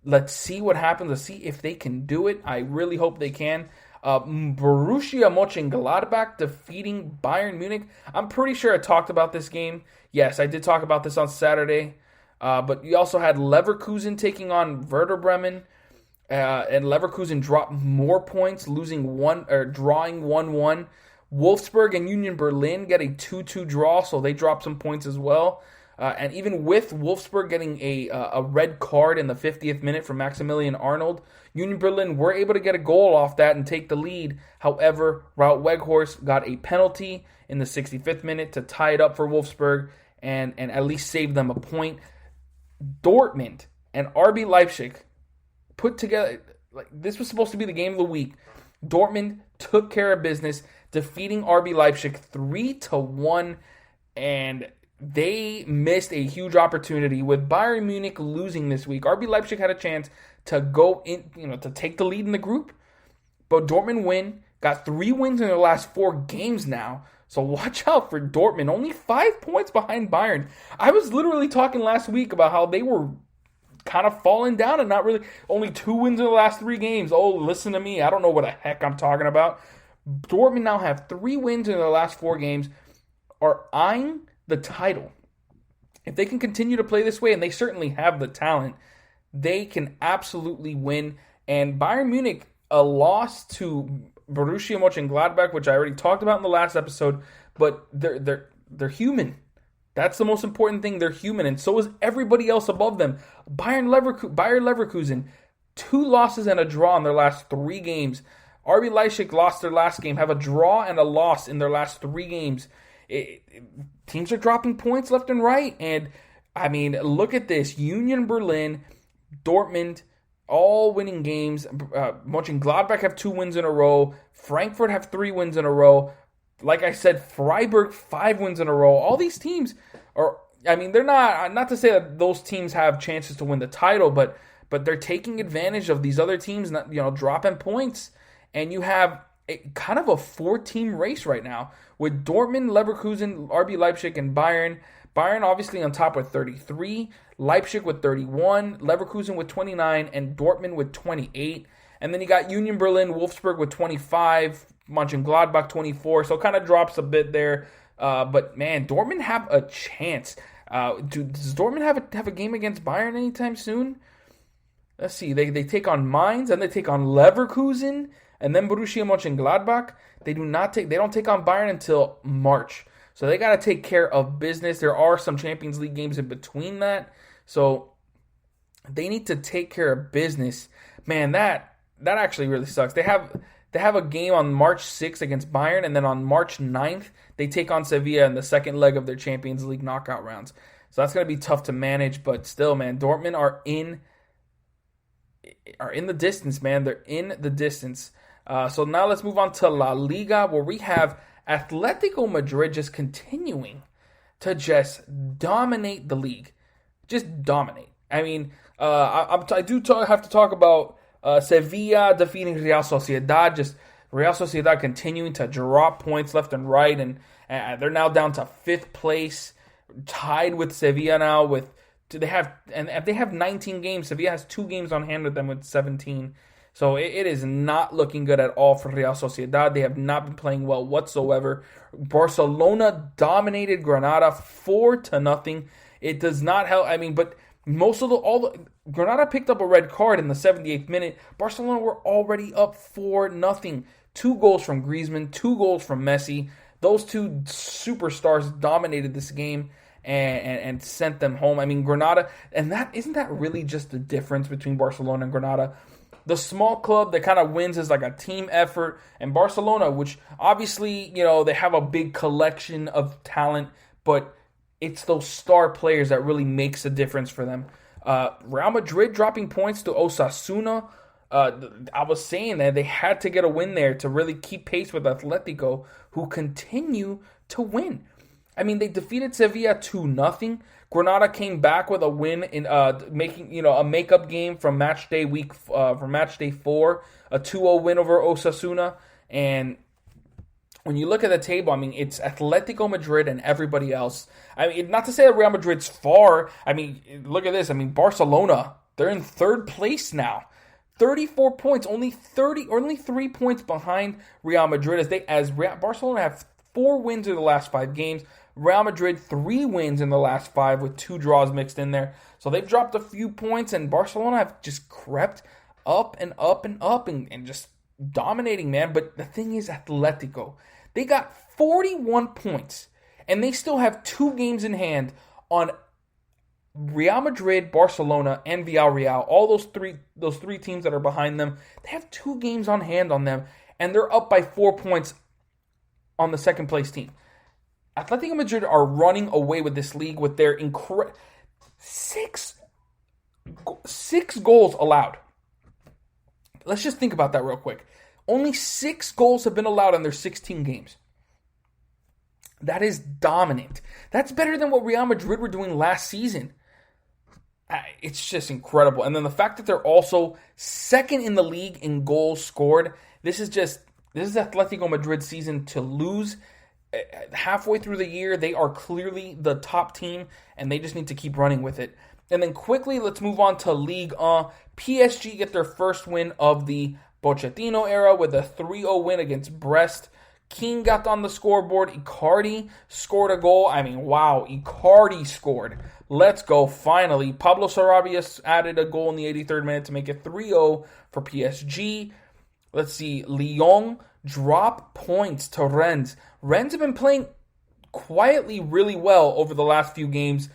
Let's see what happens. Let's see if they can do it. I really hope they can. Borussia Mönchengladbach defeating Bayern Munich. I'm pretty sure I talked about this game. Yes, I did talk about this on Saturday. But you also had Leverkusen taking on Werder Bremen. And Leverkusen dropped more points, drawing 1-1. Wolfsburg and Union Berlin get a 2-2 draw, so they dropped some points as well. And even with Wolfsburg getting a red card in the 50th minute from Maximilian Arnold, Union Berlin were able to get a goal off that and take the lead. However, Wout Weghorst got a penalty in the 65th minute to tie it up for Wolfsburg and at least save them a point. Dortmund and RB Leipzig put together, like, this was supposed to be the game of the week. Dortmund took care of business, defeating RB Leipzig 3-1, and they missed a huge opportunity with Bayern Munich losing this week. RB Leipzig had a chance to go in, to take the lead in the group, but Dortmund got 3 wins in their last 4 games now. So watch out for Dortmund. Only 5 points behind Bayern. I was literally talking last week about how they were kind of falling down and not really, only 2 wins in the last 3 games. Oh, listen to me. I don't know what the heck I'm talking about. Dortmund now have 3 wins in their last 4 games, are eyeing the title. If they can continue to play this way, and they certainly have the talent, they can absolutely win. And Bayern Munich, a loss to Borussia Mönchengladbach, which I already talked about in the last episode, but they're human. That's the most important thing. They're human, and so is everybody else above them. Bayer Leverkusen, 2 losses and a draw in their last 3 games. RB Leipzig lost their last game, have a draw and a loss in their last 3 games. Teams are dropping points left and right, and I mean, look at this. Union Berlin, Dortmund, all winning games. Mönchengladbach have 2 wins in a row. Frankfurt have 3 wins in a row. Like I said, Freiburg 5 wins in a row. All these teams are, I mean, they're not to say that those teams have chances to win the title, but they're taking advantage of these other teams, dropping points. And you have kind of a 4-team race right now with Dortmund, Leverkusen, RB Leipzig, and Bayern. Bayern obviously on top with 33, Leipzig with 31, Leverkusen with 29, and Dortmund with 28. And then you got Union Berlin, Wolfsburg with 25, Mönchengladbach 24. So it kind of drops a bit there. But man, Dortmund have a chance. Does Dortmund have a game against Bayern anytime soon? Let's see. They take on Mainz and they take on Leverkusen and then Borussia Mönchengladbach. They don't take on Bayern until March. So they got to take care of business. There are some Champions League games in between that. So they need to take care of business. Man, that actually really sucks. They have a game on March 6th against Bayern, and then on March 9th, they take on Sevilla in the second leg of their Champions League knockout rounds. So that's going to be tough to manage, but still, man, Dortmund are in the distance, man. They're in the distance. So now let's move on to La Liga, where we have Atletico Madrid just continuing to just dominate the league. Just dominate. I mean, I have to talk about Sevilla defeating Real Sociedad. Just Real Sociedad continuing to drop points left and right, and they're now down to 5th place, tied with Sevilla now. They have 19 games. Sevilla has 2 games on hand with them with 17. So it is not looking good at all for Real Sociedad. They have not been playing well whatsoever. Barcelona dominated Granada 4-0. It does not help. I mean, but Granada picked up a red card in the 78th minute. Barcelona were already up 4-0. 2 goals from Griezmann, 2 goals from Messi. Those 2 superstars dominated this game and sent them home. I mean, Granada, and isn't that really just the difference between Barcelona and Granada? The small club that kind of wins is like a team effort, and Barcelona, which obviously, they have a big collection of talent, but it's those star players that really makes a difference for them. Real Madrid dropping points to Osasuna. I was saying that they had to get a win there to really keep pace with Atletico, who continue to win. I mean, they defeated Sevilla 2-0. Granada came back with a win in making a makeup game from match day 4, a 2-0 win over Osasuna. And when you look at the table, I mean, it's Atletico Madrid and everybody else. I mean, not to say that Real Madrid's far. I mean, look at this. I mean, Barcelona, they're in 3rd place now. 34 points, only 3 points behind Real Madrid as Barcelona have 4 wins in the last 5 games. Real Madrid 3 wins in the last 5 with 2 draws mixed in there. So they've dropped a few points, and Barcelona have just crept up and up and up and just dominating, man. But the thing is, Atletico, they got 41 points, and they still have 2 games in hand on Real Madrid, Barcelona, and Villarreal, all those three teams that are behind them, they have 2 games on hand on them, and they're up by 4 points on the second place team. Atletico Madrid are running away with this league with their six goals allowed. Let's just think about that real quick. Only 6 goals have been allowed in their 16 games. That is dominant. That's better than what Real Madrid were doing last season. It's just incredible. And then the fact that they're also second in the league in goals scored. This is Atletico Madrid's season to lose. Halfway through the year, they are clearly the top team, and they just need to keep running with it. And then quickly, let's move on to Ligue 1. PSG get their first win of the Pochettino era with a 3-0 win against Brest. King got on the scoreboard. Icardi scored a goal. I mean, wow, Icardi scored. Let's go, finally. Pablo Sarabia added a goal in the 83rd minute to make it 3-0 for PSG. Let's see, Lyon drop points to Rennes. Rennes have been playing quietly really well over the last few games.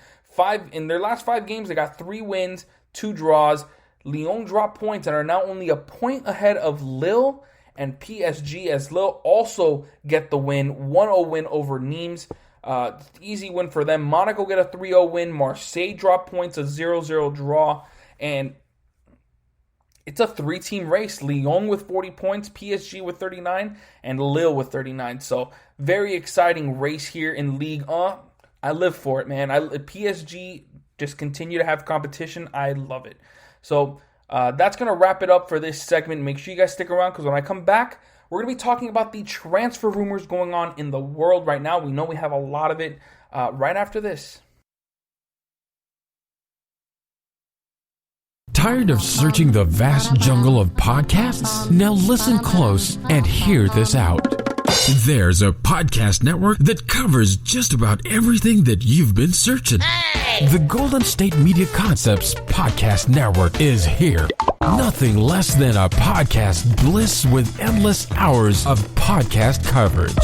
In their last 5 games, they got 3 wins, 2 draws. Lyon dropped points and are now only a point ahead of Lille and PSG, as Lille also get the win, 1-0 win over Nimes. Easy win for them. Monaco get a 3-0 win. Marseille drop points, a 0-0 draw. And it's a 3-team race. Lyon with 40 points, PSG with 39, and Lille with 39. So very exciting race here in Ligue 1. I live for it, man. PSG just continue to have competition. I love it. So that's going to wrap it up for this segment. Make sure you guys stick around, because when I come back, we're going to be talking about the transfer rumors going on in the world right now. We know we have a lot of it right after this. Tired of searching the vast jungle of podcasts? Now listen close and hear this out. There's a podcast network that covers just about everything that you've been searching. Hey! The Golden State Media Concepts Podcast Network is here. Nothing less than a podcast bliss with endless hours of podcast coverage.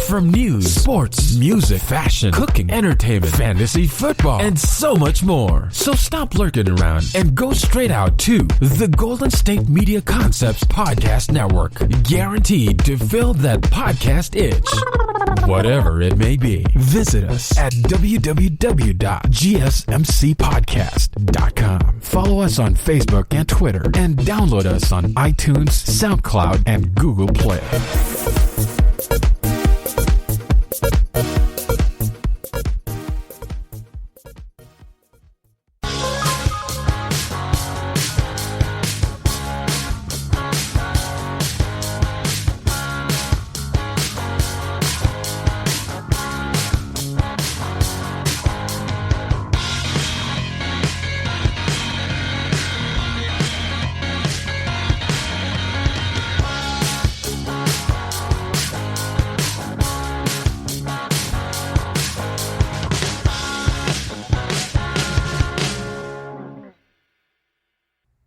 From news, sports, music, fashion, cooking, entertainment, fantasy, football, and so much more. So stop lurking around and go straight out to the Golden State Media Concepts Podcast Network. Guaranteed to fill that podcast itch. Whatever it may be. Visit us at www.gsmcpodcast.com. Follow us on Facebook and Twitter, and download us on iTunes, SoundCloud, and Google Play.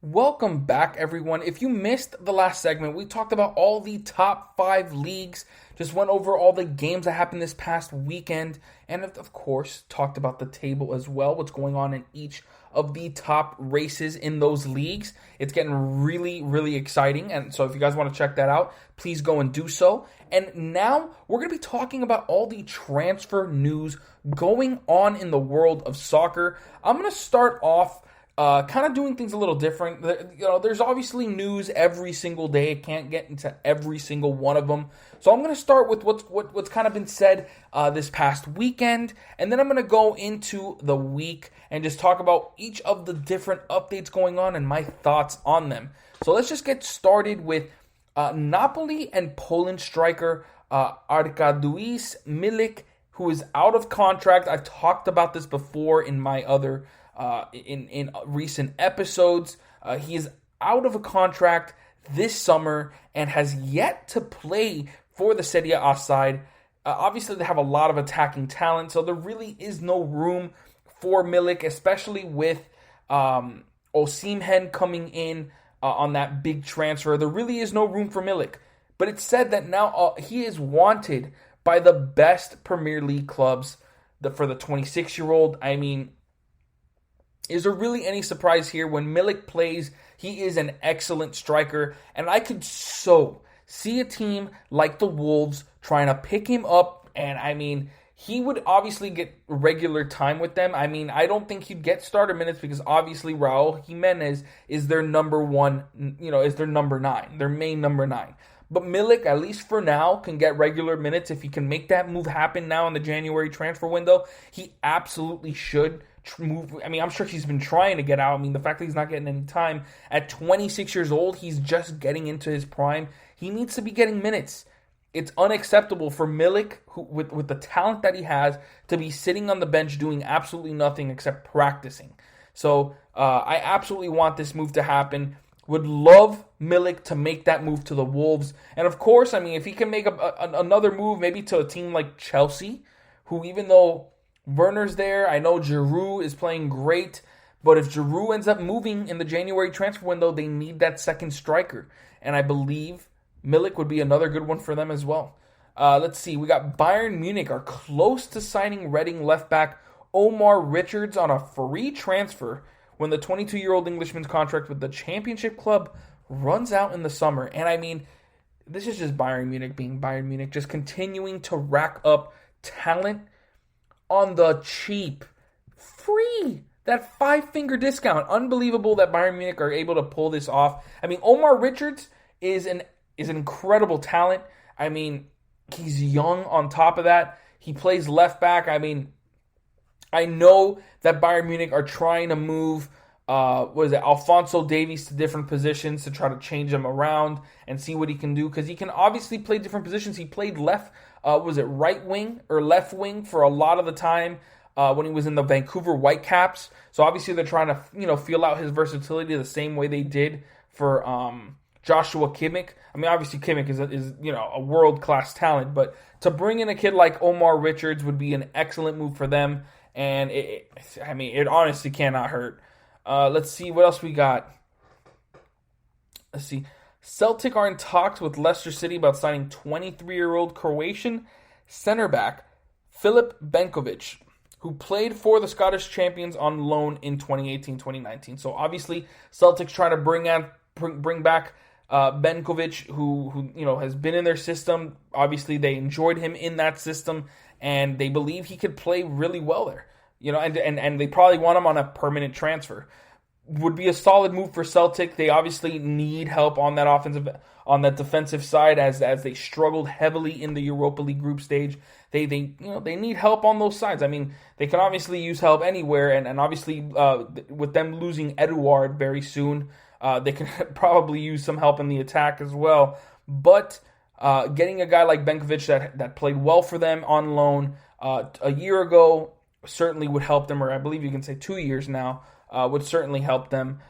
Welcome back, everyone. If you missed the last segment, we talked about all the top 5 leagues, just went over all the games that happened this past weekend, and of course, talked about the table as well, what's going on in each of the top races in those leagues. It's getting really, really exciting, and so if you guys want to check that out, please go and do so. And now, we're going to be talking about all the transfer news going on in the world of soccer. I'm going to start off kind of doing things a little different. There's obviously news every single day. I can't get into every single one of them. So I'm going to start with what's kind of been said this past weekend, and then I'm going to go into the week and just talk about each of the different updates going on and my thoughts on them. So let's just get started with Napoli and Poland striker Arkadiusz Milik, who is out of contract. I've talked about this before in my other in recent episodes. He is out of a contract this summer and has yet to play for the Serie A side. Obviously, they have a lot of attacking talent, so there really is no room for Milik, especially with Osimhen coming in on that big transfer. There really is no room for Milik. But it's said that now he is wanted by the best Premier League clubs for the 26-year-old. I mean, Is there really any surprise here? When Milik plays, he is an excellent striker, and I could so see a team like the Wolves trying to pick him up, and I mean, he would obviously get regular time with them. I mean, I don't think he'd get starter minutes because obviously Raul Jimenez is their number one, is their number 9, their main number 9. But Milik, at least for now, can get regular minutes. If he can make that move happen now in the January transfer window, he absolutely should move. I mean, I'm sure he's been trying to get out. I mean, the fact that he's not getting any time. At 26 years old, he's just getting into his prime. He needs to be getting minutes. It's unacceptable for Milik, who, with the talent that he has, to be sitting on the bench doing absolutely nothing except practicing. So I absolutely want this move to happen. Would love Milik to make that move to the Wolves. And of course, I mean, if he can make another move, maybe to a team like Chelsea, who even though Werner's there, I know Giroud is playing great, but if Giroud ends up moving in the January transfer window, they need that second striker. And I believe Milik would be another good one for them as well. Let's see, we got Bayern Munich are close to signing Reading left back Omar Richards on a free transfer when the 22-year-old Englishman's contract with the championship club runs out in the summer. And I mean, this is just Bayern Munich being Bayern Munich, just continuing to rack up talent on the cheap. Free! That 5-finger discount. Unbelievable that Bayern Munich are able to pull this off. I mean, Omar Richards is an incredible talent. I mean, he's young on top of that. He plays left back. I mean, I know that Bayern Munich are trying to move Alphonso Davies to different positions to try to change him around and see what he can do, because he can obviously play different positions. He played right wing or left wing for a lot of the time when he was in the Vancouver Whitecaps. So obviously they're trying to feel out his versatility the same way they did for Joshua Kimmich. I mean, obviously Kimmich is a world-class talent, but to bring in a kid like Omar Richards would be an excellent move for them. And it honestly cannot hurt. Let's see what else we got. Let's see. Celtic are in talks with Leicester City about signing 23-year-old Croatian center back Filip Benkovic, who played for the Scottish champions on loan in 2018-2019. So obviously Celtic's trying to bring back Benkovic, who has been in their system. Obviously they enjoyed him in that system, and they believe he could play really well there. And they probably want him on a permanent transfer. Would be a solid move for Celtic. They obviously need help on that defensive side as they struggled heavily in the Europa League group stage. They need help on those sides. I mean, they can obviously use help anywhere, and obviously with them losing Eduard very soon, they can probably use some help in the attack as well. But getting a guy like Benkovic that played well for them on loan a year ago certainly would help them, or I believe you can say 2 years now, would certainly help them.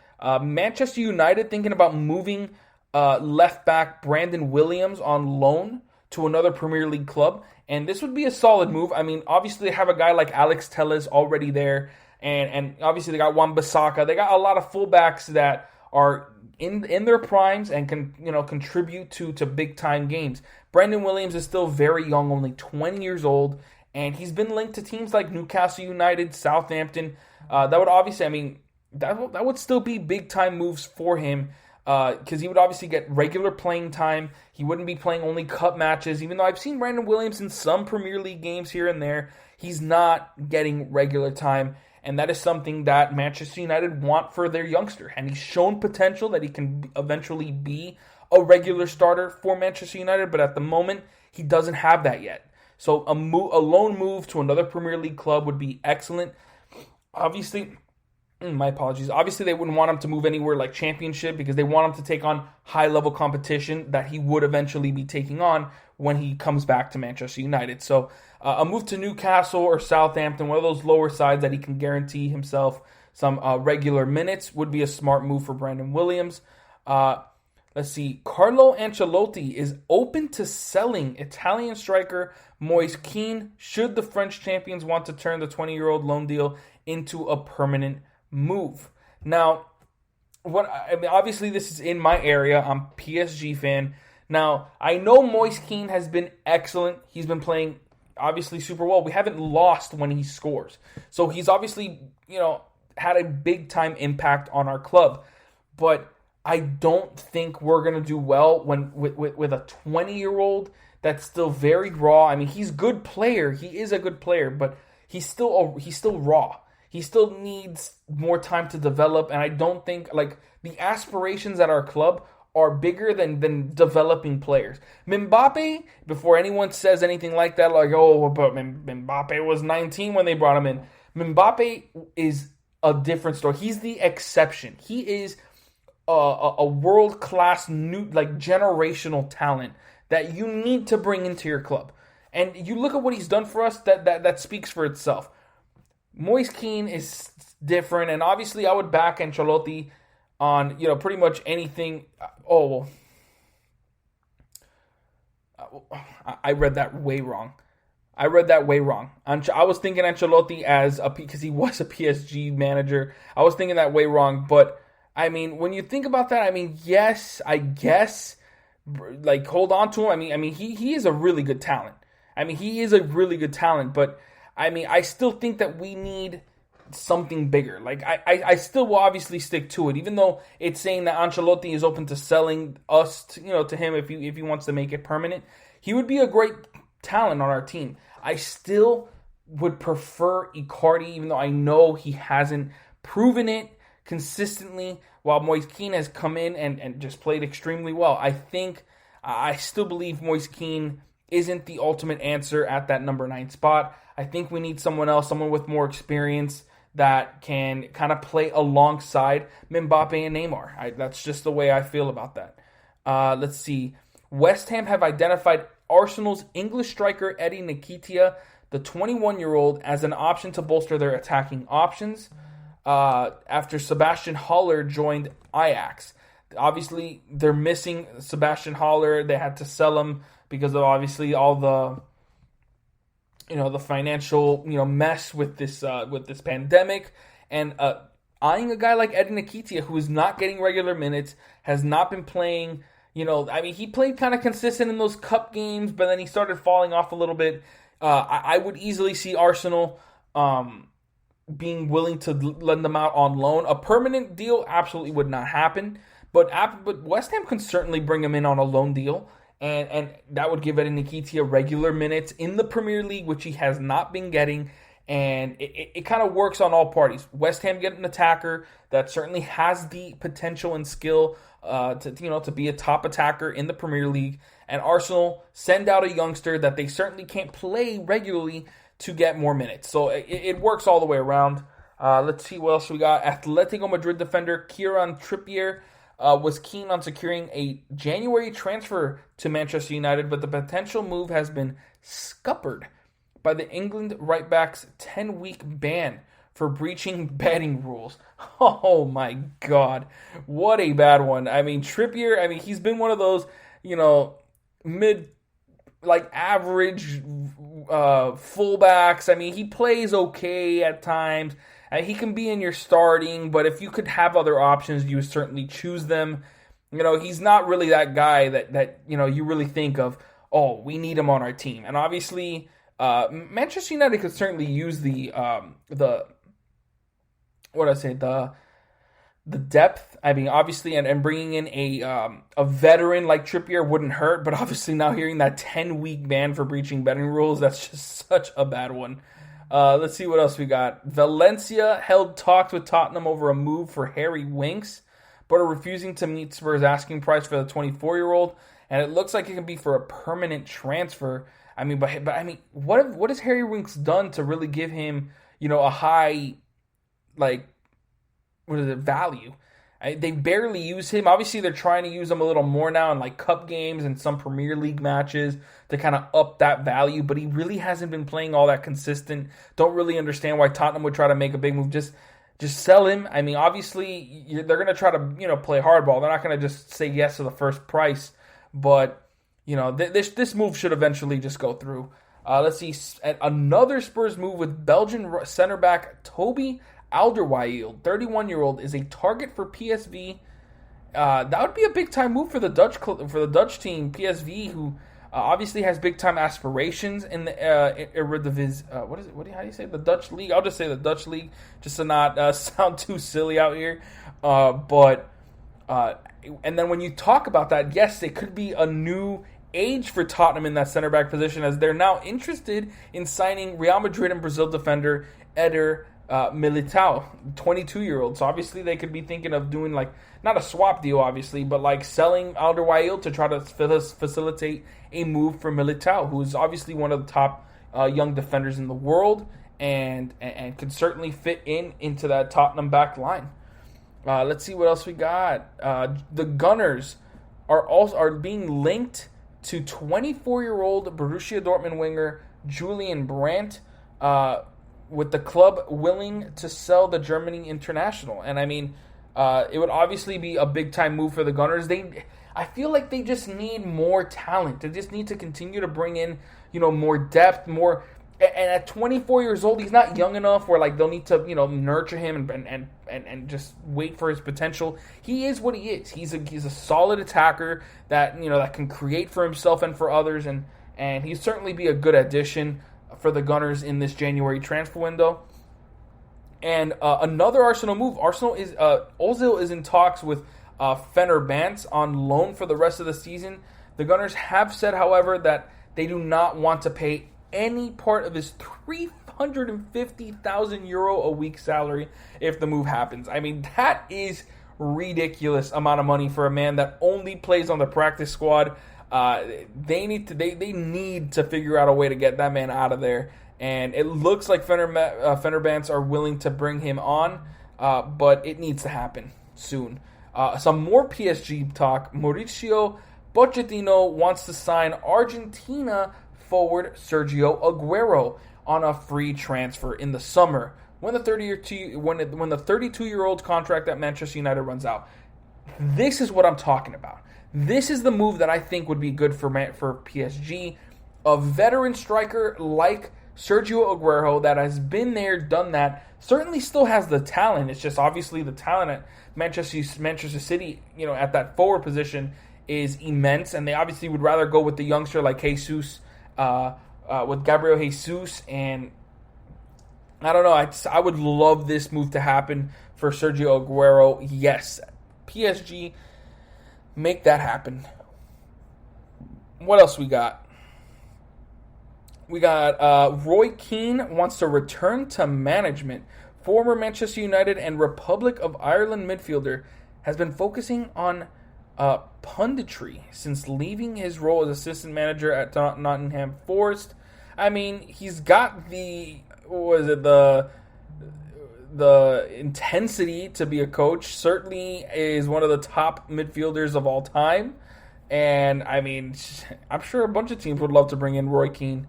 Manchester United thinking about moving left back Brandon Williams on loan to another Premier League club, and this would be a solid move. I mean, obviously they have a guy like Alex Telles already there, and obviously they got Wan-Bissaka. They got a lot of fullbacks that are in their primes and can contribute to big time games. Brandon Williams is still very young, only 20 years old, and he's been linked to teams like Newcastle United, Southampton. That would obviously, I mean, that would still be big time moves for him, because he would obviously get regular playing time. He wouldn't be playing only cup matches. Even though I've seen Brandon Williams in some Premier League games here and there, he's not getting regular time. And that is something that Manchester United want for their youngster. And he's shown potential that he can eventually be a regular starter for Manchester United. But at the moment, he doesn't have that yet. So a loan move to another Premier League club would be excellent. Obviously, my apologies. Obviously, they wouldn't want him to move anywhere like Championship, because they want him to take on high-level competition that he would eventually be taking on when he comes back to Manchester United. So a move to Newcastle or Southampton, one of those lower sides that he can guarantee himself some regular minutes, would be a smart move for Brandon Williams. Let's see. Carlo Ancelotti is open to selling Italian striker Moise Kean should the French champions want to turn the 20-year-old loan deal into a permanent move. Now, obviously this is in my area. I'm a PSG fan. Now, I know Moise Kean has been excellent. He's been playing obviously super well. We haven't lost when he scores. So he's obviously, had a big time impact on our club. But I don't think we're gonna do well when with a 20-year-old that's still very raw. I mean, he's a good player. He is a good player, but he's still raw. He still needs more time to develop, and I don't think the aspirations at our club are bigger than developing players. Mbappe, before anyone says anything like that, but Mbappe was 19 when they brought him in. Mbappe is a different story. He's the exception. He is a world-class new, generational talent that you need to bring into your club. And you look at what he's done for us, that speaks for itself. Moise Kean is different, and obviously I would back Ancelotti on, pretty much anything. I read that way wrong. I was thinking Ancelotti because he was a PSG manager. I was thinking that way wrong. But, I mean, when you think about that, I mean, yes, I guess, hold on to him. I mean, he is a really good talent. But, I mean, I still think that we need something bigger. I still will obviously stick to it, even though it's saying that Ancelotti is open to selling us to him if he wants to make it permanent. He would be a great talent on our team. I still would prefer Icardi, even though I know he hasn't proven it consistently, while Moise Kean has come in and just played extremely well. I still believe Moise Kean isn't the ultimate answer at that number 9 spot. I think we need someone else, someone with more experience that can kind of play alongside Mbappe and Neymar. That's just the way I feel about that. Let's see. West Ham have identified Arsenal's English striker Eddie Nketiah, the 21-year-old, as an option to bolster their attacking options after Sebastian Haller joined Ajax. Obviously, they're missing Sebastian Haller. They had to sell him because of obviously all the the financial mess with this pandemic, and eyeing a guy like Eddie Nketiah, who is not getting regular minutes, has not been playing. He played kind of consistent in those cup games, but then he started falling off a little bit. I would easily see Arsenal being willing to lend them out on loan. A permanent deal absolutely would not happen, but West Ham can certainly bring him in on a loan deal. And that would give Eddie Nketiah regular minutes in the Premier League, which he has not been getting. And it kind of works on all parties. West Ham get an attacker that certainly has the potential and skill to be a top attacker in the Premier League. And Arsenal send out a youngster that they certainly can't play regularly to get more minutes. So it works all the way around. Let's see what else we got. Atletico Madrid defender Kieran Trippier was keen on securing a January transfer to Manchester United, but the potential move has been scuppered by the England right-back's 10-week ban for breaching betting rules. Oh my God, what a bad one. I mean, Trippier, he's been one of those, average fullbacks. He plays okay at times. He can be in your starting, but if you could have other options, you would certainly choose them. He's not really that guy that you really think of, oh, we need him on our team. And obviously, Manchester United could certainly use the depth. Obviously, and bringing in a veteran like Trippier wouldn't hurt, but obviously now hearing that 10-week ban for breaching betting rules, that's just such a bad one. Let's see what else we got. Valencia held talks with Tottenham over a move for Harry Winks, but are refusing to meet Spurs' asking price for the 24-year-old, and it looks like it can be for a permanent transfer. What has Harry Winks done to really give him, a high, value? They barely use him. Obviously, they're trying to use him a little more now in cup games and some Premier League matches to kind of up that value, but he really hasn't been playing all that consistent. Don't really understand why Tottenham would try to make a big move. Just sell him. Obviously, they're going to try to play hardball. They're not going to just say yes to the first price, but this move should eventually just go through. Let's see, another Spurs move with Belgian center back Toby Alderweireld, 31-year-old, is a target for PSV. That would be a big time move for the Dutch team, PSV, who Obviously has big time aspirations in the Eredivisie. What is it? How do you say the Dutch league? I'll just say the Dutch league, just to not sound too silly out here. And then when you talk about that, yes, it could be a new age for Tottenham in that center back position, as they're now interested in signing Real Madrid and Brazil defender Eder Militao, 22-year-old. So obviously they could be thinking of doing like not a swap deal, obviously, but like selling Alderweireld to try to facilitate a move for Militao, who is obviously one of the top young defenders in the world and could certainly fit into that Tottenham back line. Let's see what else we got. The Gunners are being linked to 24-year-old Borussia Dortmund winger Julian Brandt, with the club willing to sell the Germany international. And I mean, it would obviously be a big-time move for the Gunners. I feel like they just need more talent. They just need to continue to bring in, more depth, more. And at 24 years old, he's not young enough where like they'll need to, nurture him and just wait for his potential. He is what he is. He's a solid attacker that that can create for himself and for others, and he'd certainly be a good addition for the Gunners in this January transfer window. And another Arsenal move. Ozil is in talks with Fenerbahce on loan for the rest of the season. The Gunners have said, however, that they do not want to pay any part of his 350,000 euro a week salary if the move happens. I mean, that is ridiculous amount of money for a man that only plays on the practice squad. They need to figure out a way to get that man out of there. And it looks like Fenerbahce are willing to bring him on, but it needs to happen soon. Some more PSG talk. Mauricio Pochettino wants to sign Argentina forward Sergio Aguero on a free transfer in the summer when the 32-year-old contract at Manchester United runs out. This is what I'm talking about. This is the move that I think would be good for PSG. A veteran striker like Sergio Aguero that has been there, done that, certainly still has the talent. It's just obviously the talent at Manchester City, at that forward position is immense, and they obviously would rather go with the youngster like Jesus, with Gabriel Jesus, and I don't know. I would love this move to happen for Sergio Aguero. Yes, PSG, make that happen. What else we got? We got Roy Keane wants to return to management. Former Manchester United and Republic of Ireland midfielder has been focusing on punditry since leaving his role as assistant manager at Nottingham Forest. I mean, he's got the intensity to be a coach. Certainly is one of the top midfielders of all time. And, I mean, I'm sure a bunch of teams would love to bring in Roy Keane.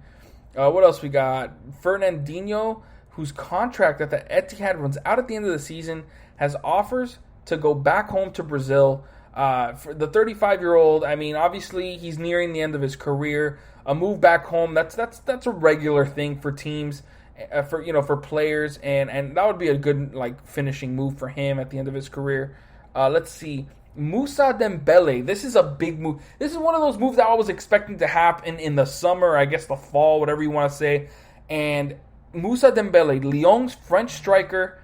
What else we got? Fernandinho, whose contract at the Etihad runs out at the end of the season, has offers to go back home to Brazil. For the 35-year-old, I mean, obviously he's nearing the end of his career. A move back home, that's a regular thing for teams, for players, and that would be a good finishing move for him at the end of his career. Let's see. Moussa Dembele, this is a big move. This is one of those moves that I was expecting to happen in the summer, I guess the fall, whatever you want to say. And Moussa Dembele, Lyon's French striker,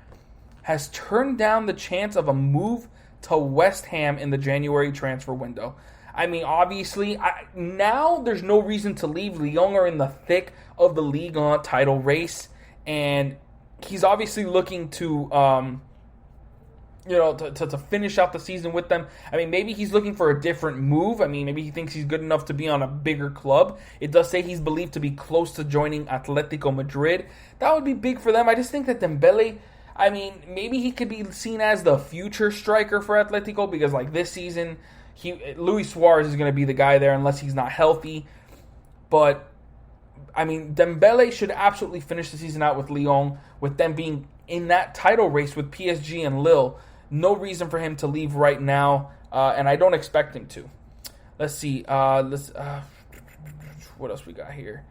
has turned down the chance of a move to West Ham in the January transfer window. I mean, obviously, now there's no reason to leave. Lyon are in the thick of the Ligue 1 title race, and he's obviously looking to, to finish out the season with them. I mean, maybe he's looking for a different move. I mean, maybe he thinks he's good enough to be on a bigger club. It does say he's believed to be close to joining Atletico Madrid. That would be big for them. I just think that Dembele, I mean, maybe he could be seen as the future striker for Atletico because, this season, Luis Suarez is going to be the guy there unless he's not healthy. But, I mean, Dembele should absolutely finish the season out with Lyon, with them being in that title race with PSG and Lille. No reason for him to leave right now, and I don't expect him to. Let's see. What else we got here?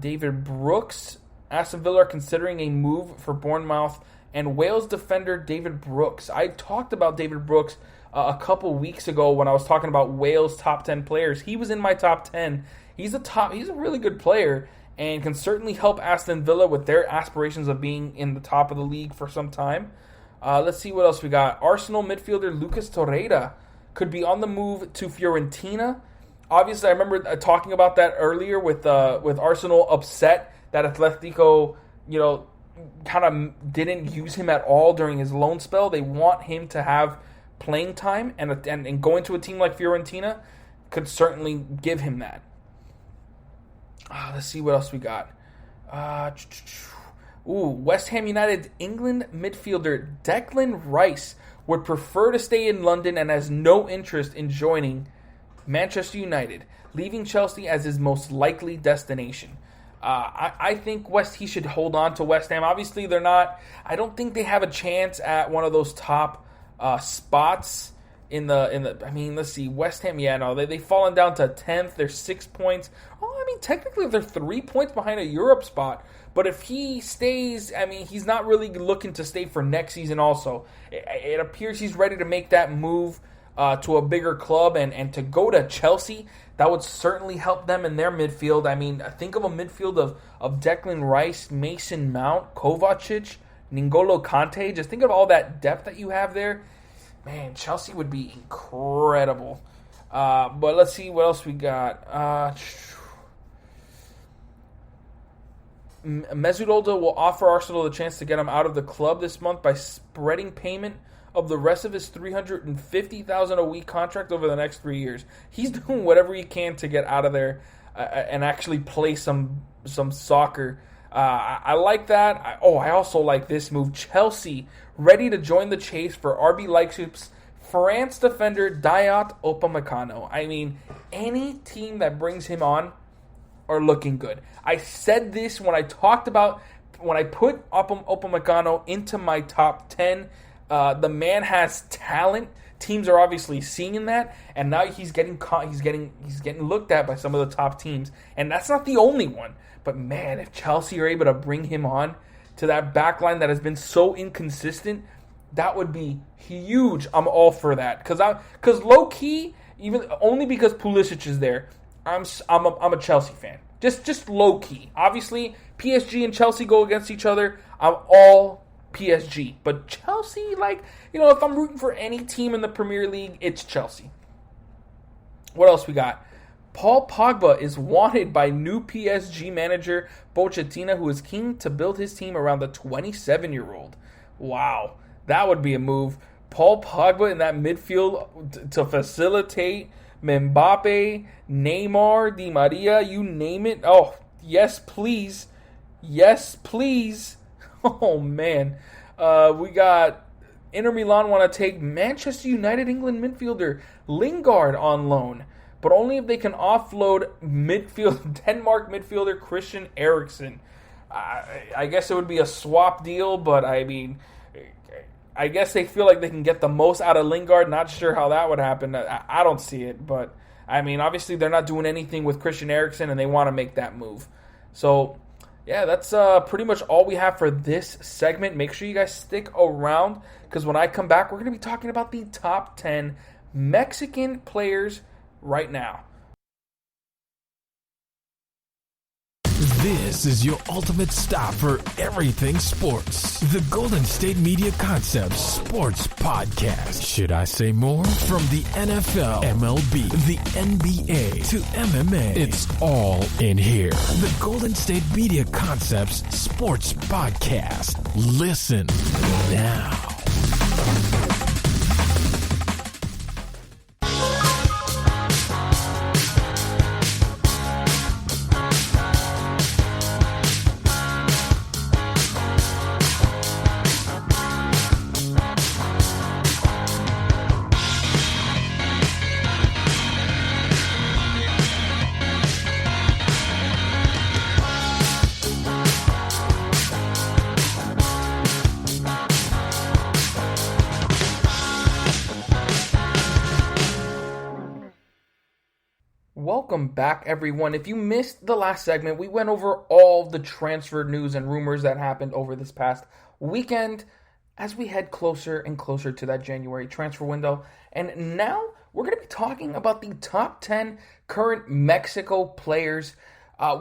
David Brooks Aston Villa are considering a move for Bournemouth and Wales defender David Brooks. I talked about David Brooks a couple weeks ago when I was talking about Wales' top 10 players. He was in my top 10. He's a really good player and can certainly help Aston Villa with their aspirations of being in the top of the league for some time. Let's see what else we got. Arsenal midfielder Lucas Torreira could be on the move to Fiorentina. Obviously, I remember talking about that earlier with Arsenal upset that Atletico, kind of didn't use him at all during his loan spell. They want him to have playing time, and going to a team like Fiorentina could certainly give him that. Let's see what else we got. West Ham United England midfielder Declan Rice would prefer to stay in London and has no interest in joining Manchester United, leaving Chelsea as his most likely destination. I think he should hold on to West Ham. Obviously, they're not. I don't think they have a chance at one of those top spots in the. I mean, let's see. West Ham, they've fallen down to 10th. They're 6 points. Oh, I mean, technically they're 3 points behind a Europe spot. But if he stays, I mean, he's not really looking to stay for next season. Also, it appears he's ready to make that move to a bigger club and to go to Chelsea. That would certainly help them in their midfield. I mean, think of a midfield of Declan Rice, Mason Mount, Kovacic, N'Golo Kante. Just think of all that depth that you have there. Man, Chelsea would be incredible. But let's see what else we got. Mesut Ozil will offer Arsenal the chance to get him out of the club this month by spreading payment of the rest of his $350,000 a week contract over the next 3 years. He's doing whatever he can to get out of there and actually play some soccer. I like that. I also like this move. Chelsea ready to join the chase for RB Leipzig's France defender Dayot Upamecano. I mean, any team that brings him on are looking good. I said this when I put Upamecano into my top 10. The man has talent. Teams are obviously seeing that, and now he's getting looked at by some of the top teams. And that's not the only one. But man, if Chelsea are able to bring him on to that back line that has been so inconsistent, that would be huge. I'm all for that because low key, even only because Pulisic is there, I'm a Chelsea fan. Just low key. Obviously, PSG and Chelsea go against each other. I'm all PSG. But Chelsea, if I'm rooting for any team in the Premier League, it's Chelsea. What else we got? Paul Pogba is wanted by new PSG manager Pochettino, who is keen to build his team around the 27-year-old. Wow, that would be a move. Paul Pogba in that midfield to facilitate Mbappe, Neymar, Di Maria, you name it. Oh, yes, please. Yes, please. Oh, man. We got Inter Milan want to take Manchester United England midfielder Lingard on loan, but only if they can offload Denmark midfielder Christian Eriksen. I guess it would be a swap deal, but I mean, I guess they feel like they can get the most out of Lingard. Not sure how that would happen. I don't see it, but I mean, obviously they're not doing anything with Christian Eriksen, and they want to make that move. So, yeah, that's pretty much all we have for this segment. Make sure you guys stick around, because when I come back, we're going to be talking about the top 10 Mexican players right now. This is your ultimate stop for everything sports. The Golden State Media Concepts Sports Podcast. Should I say more? From the NFL, MLB, the NBA to MMA, it's all in here. The Golden State Media Concepts Sports Podcast. Listen now. welcome back, everyone. If you missed the last segment, we went over all the transfer news and rumors that happened over this past weekend as we head closer and closer to that January transfer window. And now we're going to be talking about the top 10 current Mexico players.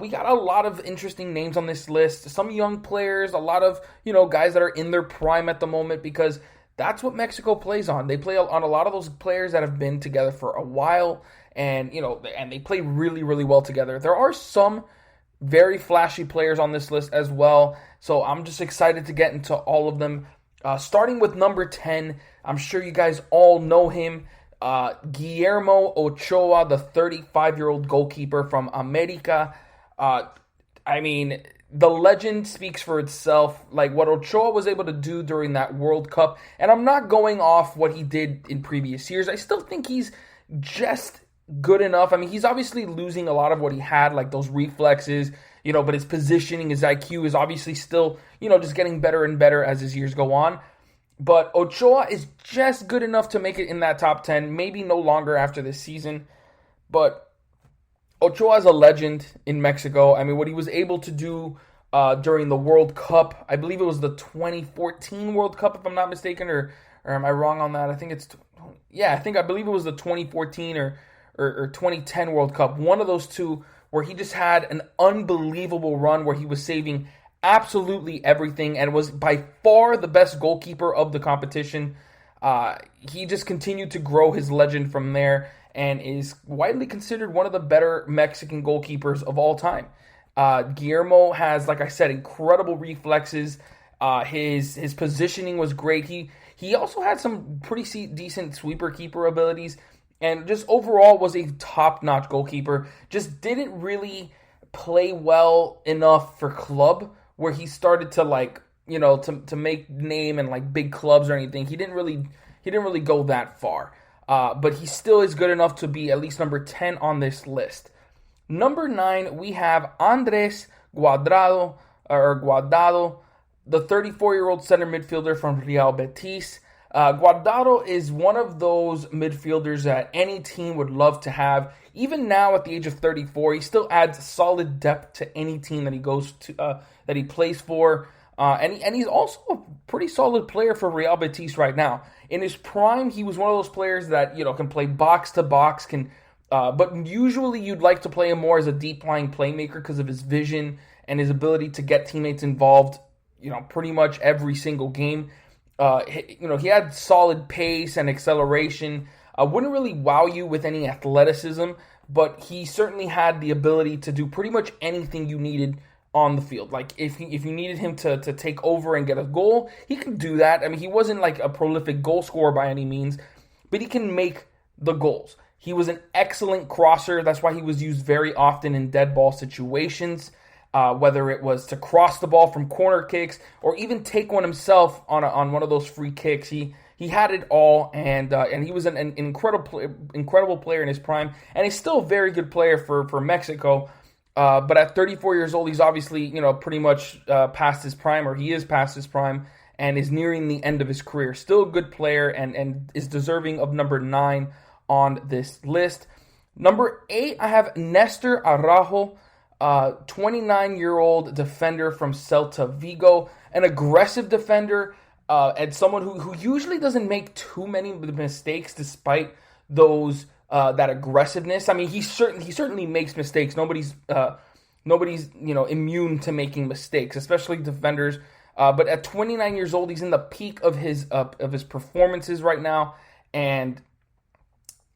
We got a lot of interesting names on this list. Some young players, a lot of, guys that are in their prime at the moment, because that's what Mexico plays on. They play on a lot of those players that have been together for a while, and and they play really, really well together. There are some very flashy players on this list as well, so I'm just excited to get into all of them. Starting with number 10, I'm sure you guys all know him, Guillermo Ochoa, the 35-year-old goalkeeper from America. The legend speaks for itself, like what Ochoa was able to do during that World Cup. And I'm not going off what he did in previous years. I still think he's just good enough. He's obviously losing a lot of what he had, like those reflexes, but his positioning, his IQ is obviously still, just getting better and better as his years go on. But Ochoa is just good enough to make it in that top 10, maybe no longer after this season. But Ochoa is a legend in Mexico. what he was able to do during the World Cup, I believe it was the 2014 World Cup, if I'm not mistaken, or am I wrong on that? I believe it was the 2014 or 2010 World Cup, one of those two, where he just had an unbelievable run where he was saving absolutely everything and was by far the best goalkeeper of the competition. He just continued to grow his legend from there and is widely considered one of the better Mexican goalkeepers of all time. Guillermo has, like I said, incredible reflexes. His positioning was great. He also had some pretty decent sweeper-keeper abilities, and just overall was a top-notch goalkeeper. Just didn't really play well enough for club, where he started to to make name in like big clubs or anything. He didn't really go that far. But he still is good enough to be at least number 10 on this list. Number 9, we have Andres Guardado, the 34-year-old center midfielder from Real Betis. Guardado is one of those midfielders that any team would love to have. Even now, at the age of 34, he still adds solid depth to any team that he goes to, that he plays for. And he's also a pretty solid player for Real Betis right now. In his prime, he was one of those players that can play box to box, but usually you'd like to play him more as a deep-lying playmaker because of his vision and his ability to get teammates involved. Pretty much every single game. He had solid pace and acceleration. Wouldn't really wow you with any athleticism, but he certainly had the ability to do pretty much anything you needed on the field. Like if you needed him to take over and get a goal, he could do that. He wasn't like a prolific goal scorer by any means, but he can make the goals. He was an excellent crosser. That's why he was used very often in dead ball situations, whether it was to cross the ball from corner kicks or even take one himself on one of those free kicks. He had it all, and he was an incredible player in his prime, and he's still a very good player for Mexico. But at 34 years old, he's obviously, pretty much past his prime, or he is past his prime, and is nearing the end of his career. Still a good player and is deserving of number 9 on this list. Number 8, I have Nestor Araujo, 29-year-old defender from Celta Vigo, an aggressive defender, and someone who usually doesn't make too many mistakes despite those that aggressiveness. He certainly makes mistakes. Nobody's immune to making mistakes, especially defenders. But at 29 years old, he's in the peak of his performances right now, and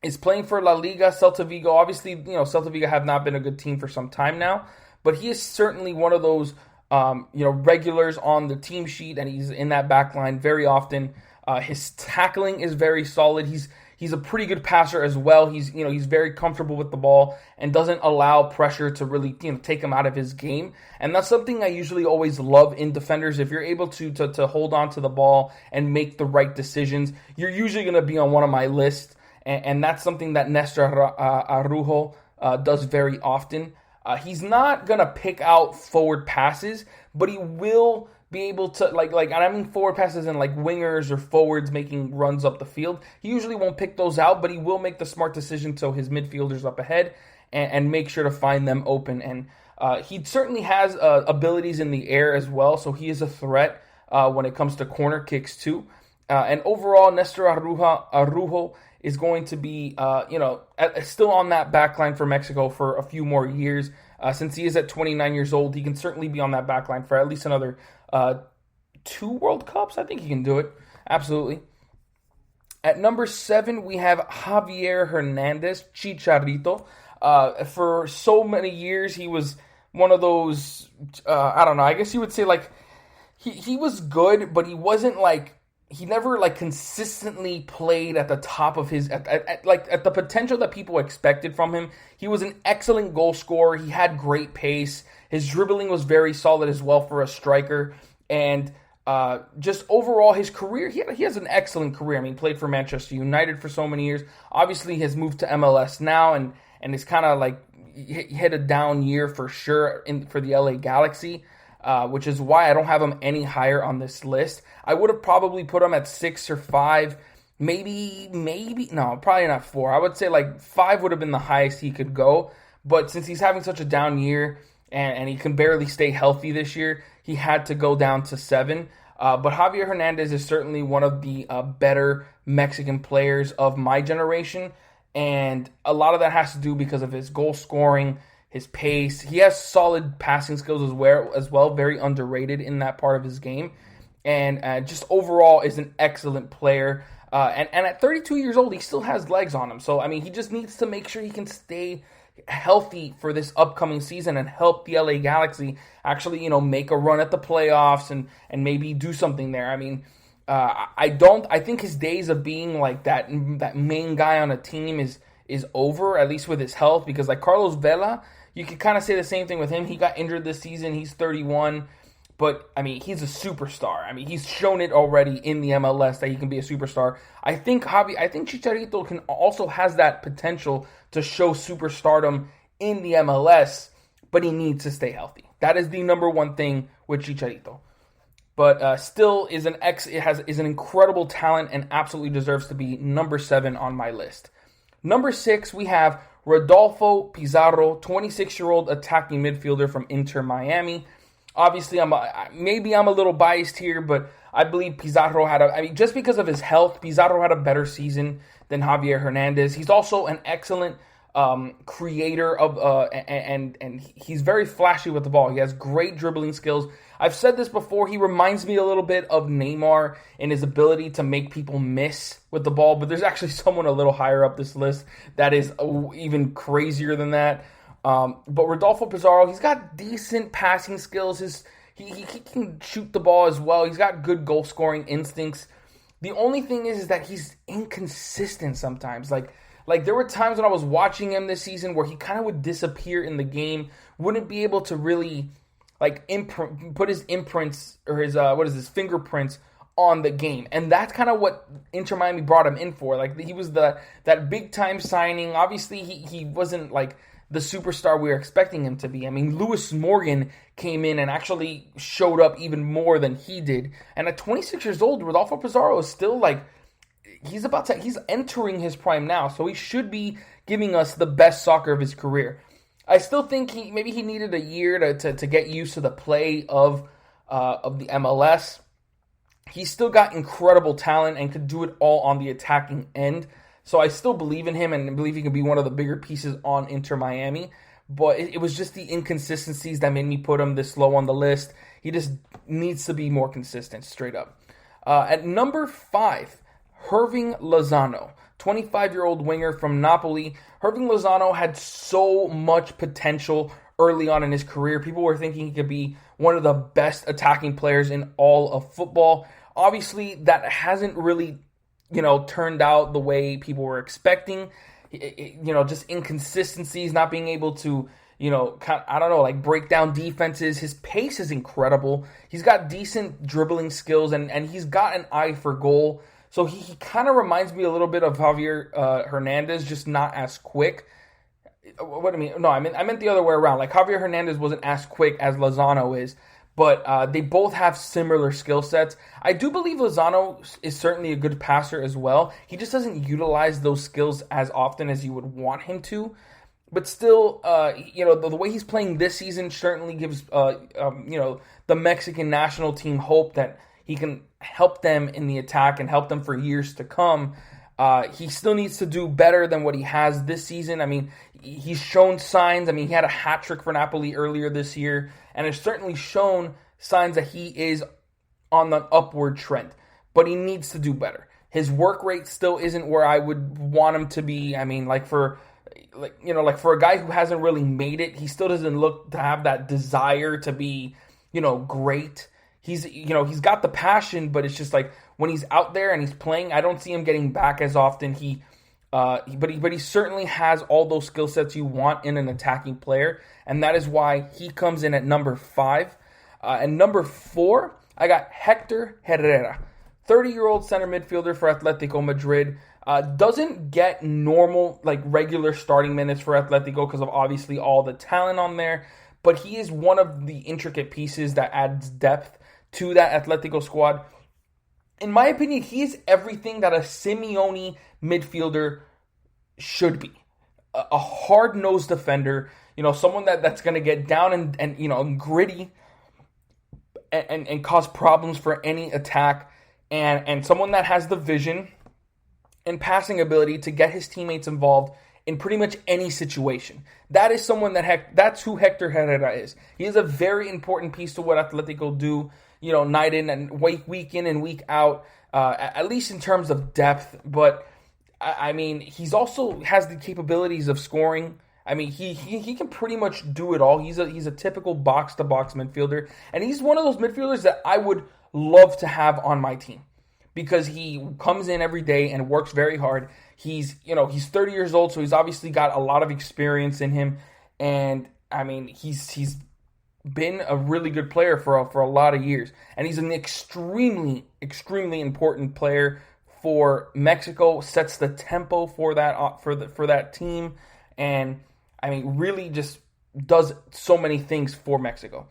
is playing for La Liga. Celta Vigo. Obviously, Celta Vigo have not been a good team for some time now, but he is certainly one of those regulars on the team sheet, and he's in that back line very often. His tackling is very solid. He's a pretty good passer as well. He's very comfortable with the ball and doesn't allow pressure to really take him out of his game. And that's something I usually always love in defenders. If you're able to hold on to the ball and make the right decisions, you're usually going to be on one of my lists. And that's something that Nestor Araujo does very often. He's not going to pick out forward passes, but he will be able to, forward passes and wingers or forwards making runs up the field. He usually won't pick those out, but he will make the smart decision so his midfielder's up ahead. and make sure to find them open. And he certainly has abilities in the air as well, so he is a threat when it comes to corner kicks too. And overall, Nestor Araujo is going to be, still on that back line for Mexico for a few more years. Since he is at 29 years old, he can certainly be on that back line for at least another 2 World Cups. I think he can do it. Absolutely. At number 7, we have Javier Hernandez, Chicharito. For so many years, he was one of those, I don't know, I guess you would say like, he was good, but he wasn't like, he never like consistently played at the top of his, at the potential that people expected from him. He was an excellent goal scorer. He had great pace. His dribbling was very solid as well for a striker. And just overall, his career, he has an excellent career. I mean, he played for Manchester United for so many years. Obviously, he has moved to MLS now, and it's kind of like hit a down year for sure for the LA Galaxy. Which is why I don't have him any higher on this list. I would have probably put him at 6 or 5, maybe, no, probably not 4. I would say like 5 would have been the highest he could go. But since he's having such a down year and he can barely stay healthy this year, he had to go down to 7. But Javier Hernandez is certainly one of the better Mexican players of my generation. And a lot of that has to do because of his goal scoring, his pace. He has solid passing skills as well, very underrated in that part of his game. And just overall is an excellent player. And at 32 years old, he still has legs on him. So, I mean, he just needs to make sure he can stay healthy for this upcoming season and help the LA Galaxy actually, make a run at the playoffs and maybe do something there. I mean, I think his days of being like that main guy on a team is over, at least with his health, because like Carlos Vela, you could kind of say the same thing with him. He got injured this season. He's 31, but I mean, he's a superstar. I mean, he's shown it already in the MLS that he can be a superstar. I think Chicharito also has that potential to show superstardom in the MLS, but he needs to stay healthy. That is the number one thing with Chicharito. But still is an incredible talent and absolutely deserves to be number 7 on my list. Number 6, we have Rodolfo Pizarro, 26-year-old attacking midfielder from Inter Miami. Obviously, I'm a little biased here, but I believe Pizarro just because of his health, Pizarro had a better season than Javier Hernandez. He's also an excellent creator of and he's very flashy with the ball. He has great dribbling skills. I've said this before, he reminds me a little bit of Neymar in his ability to make people miss with the ball, but there's actually someone a little higher up this list that is even crazier than that. But Rodolfo Pizarro, he's got decent passing skills. He can shoot the ball as well. He's got good goal-scoring instincts. The only thing is that he's inconsistent sometimes. Like there were times when I was watching him this season where he kind of would disappear in the game, wouldn't be able to really put his imprints or his fingerprints on the game. And that's kind of what Inter Miami brought him in for. Like he was that big time signing. Obviously he wasn't like the superstar we were expecting him to be. I mean, Lewis Morgan came in and actually showed up even more than he did. And at 26 years old, Rodolfo Pizarro is still like, he's entering his prime now. So he should be giving us the best soccer of his career. I still think he needed a year to get used to the play of the MLS. He's still got incredible talent and could do it all on the attacking end. So I still believe in him and believe he can be one of the bigger pieces on Inter Miami. But it was just the inconsistencies that made me put him this low on the list. He just needs to be more consistent, straight up. At number 5, Hirving Lozano, 25-year-old winger from Napoli. Hirving Lozano had so much potential early on in his career. People were thinking he could be one of the best attacking players in all of football. Obviously, that hasn't really turned out the way people were expecting. Just inconsistencies, not being able to, break down defenses. His pace is incredible. He's got decent dribbling skills, and he's got an eye for goal. So he kind of reminds me a little bit of Javier Hernandez, just not as quick. What do I mean? No, I meant the other way around. Like Javier Hernandez wasn't as quick as Lozano is. But they both have similar skill sets. I do believe Lozano is certainly a good passer as well. He just doesn't utilize those skills as often as you would want him to. But still, the way he's playing this season certainly gives, the Mexican national team hope that he can help them in the attack and help them for years to come. He still needs to do better than what he has this season. I mean, he's shown signs. I mean, he had a hat trick for Napoli earlier this year, and has certainly shown signs that he is on the upward trend. But he needs to do better. His work rate still isn't where I would want him to be. I mean, for a guy who hasn't really made it, he still doesn't look to have that desire to be, great. He's got the passion, but it's just like when he's out there and he's playing, I don't see him getting back as often. But he certainly has all those skill sets you want in an attacking player, and that is why he comes in at number 5. And number 4, I got Hector Herrera, 30-year-old center midfielder for Atletico Madrid. Doesn't get normal, regular starting minutes for Atletico because of obviously all the talent on there, but he is one of the intricate pieces that adds depth to that Atletico squad. In my opinion, he is everything that a Simeone midfielder should be. A hard-nosed defender, someone that's going to get down and gritty and cause problems for any attack, and someone that has the vision and passing ability to get his teammates involved in pretty much any situation. That is someone that's who Hector Herrera is. He is a very important piece to what Atletico do, night in and week in and week out, at least in terms of depth. But I mean, he's also has the capabilities of scoring. I mean, he can pretty much do it all. He's a typical box to box midfielder, and he's one of those midfielders that I would love to have on my team, because he comes in every day and works very hard. He's 30 years old, so he's obviously got a lot of experience in him. And I mean, he's been a really good player for a lot of years. And he's an extremely, extremely important player for Mexico, sets the tempo for that team. And I mean, really just does so many things for Mexico.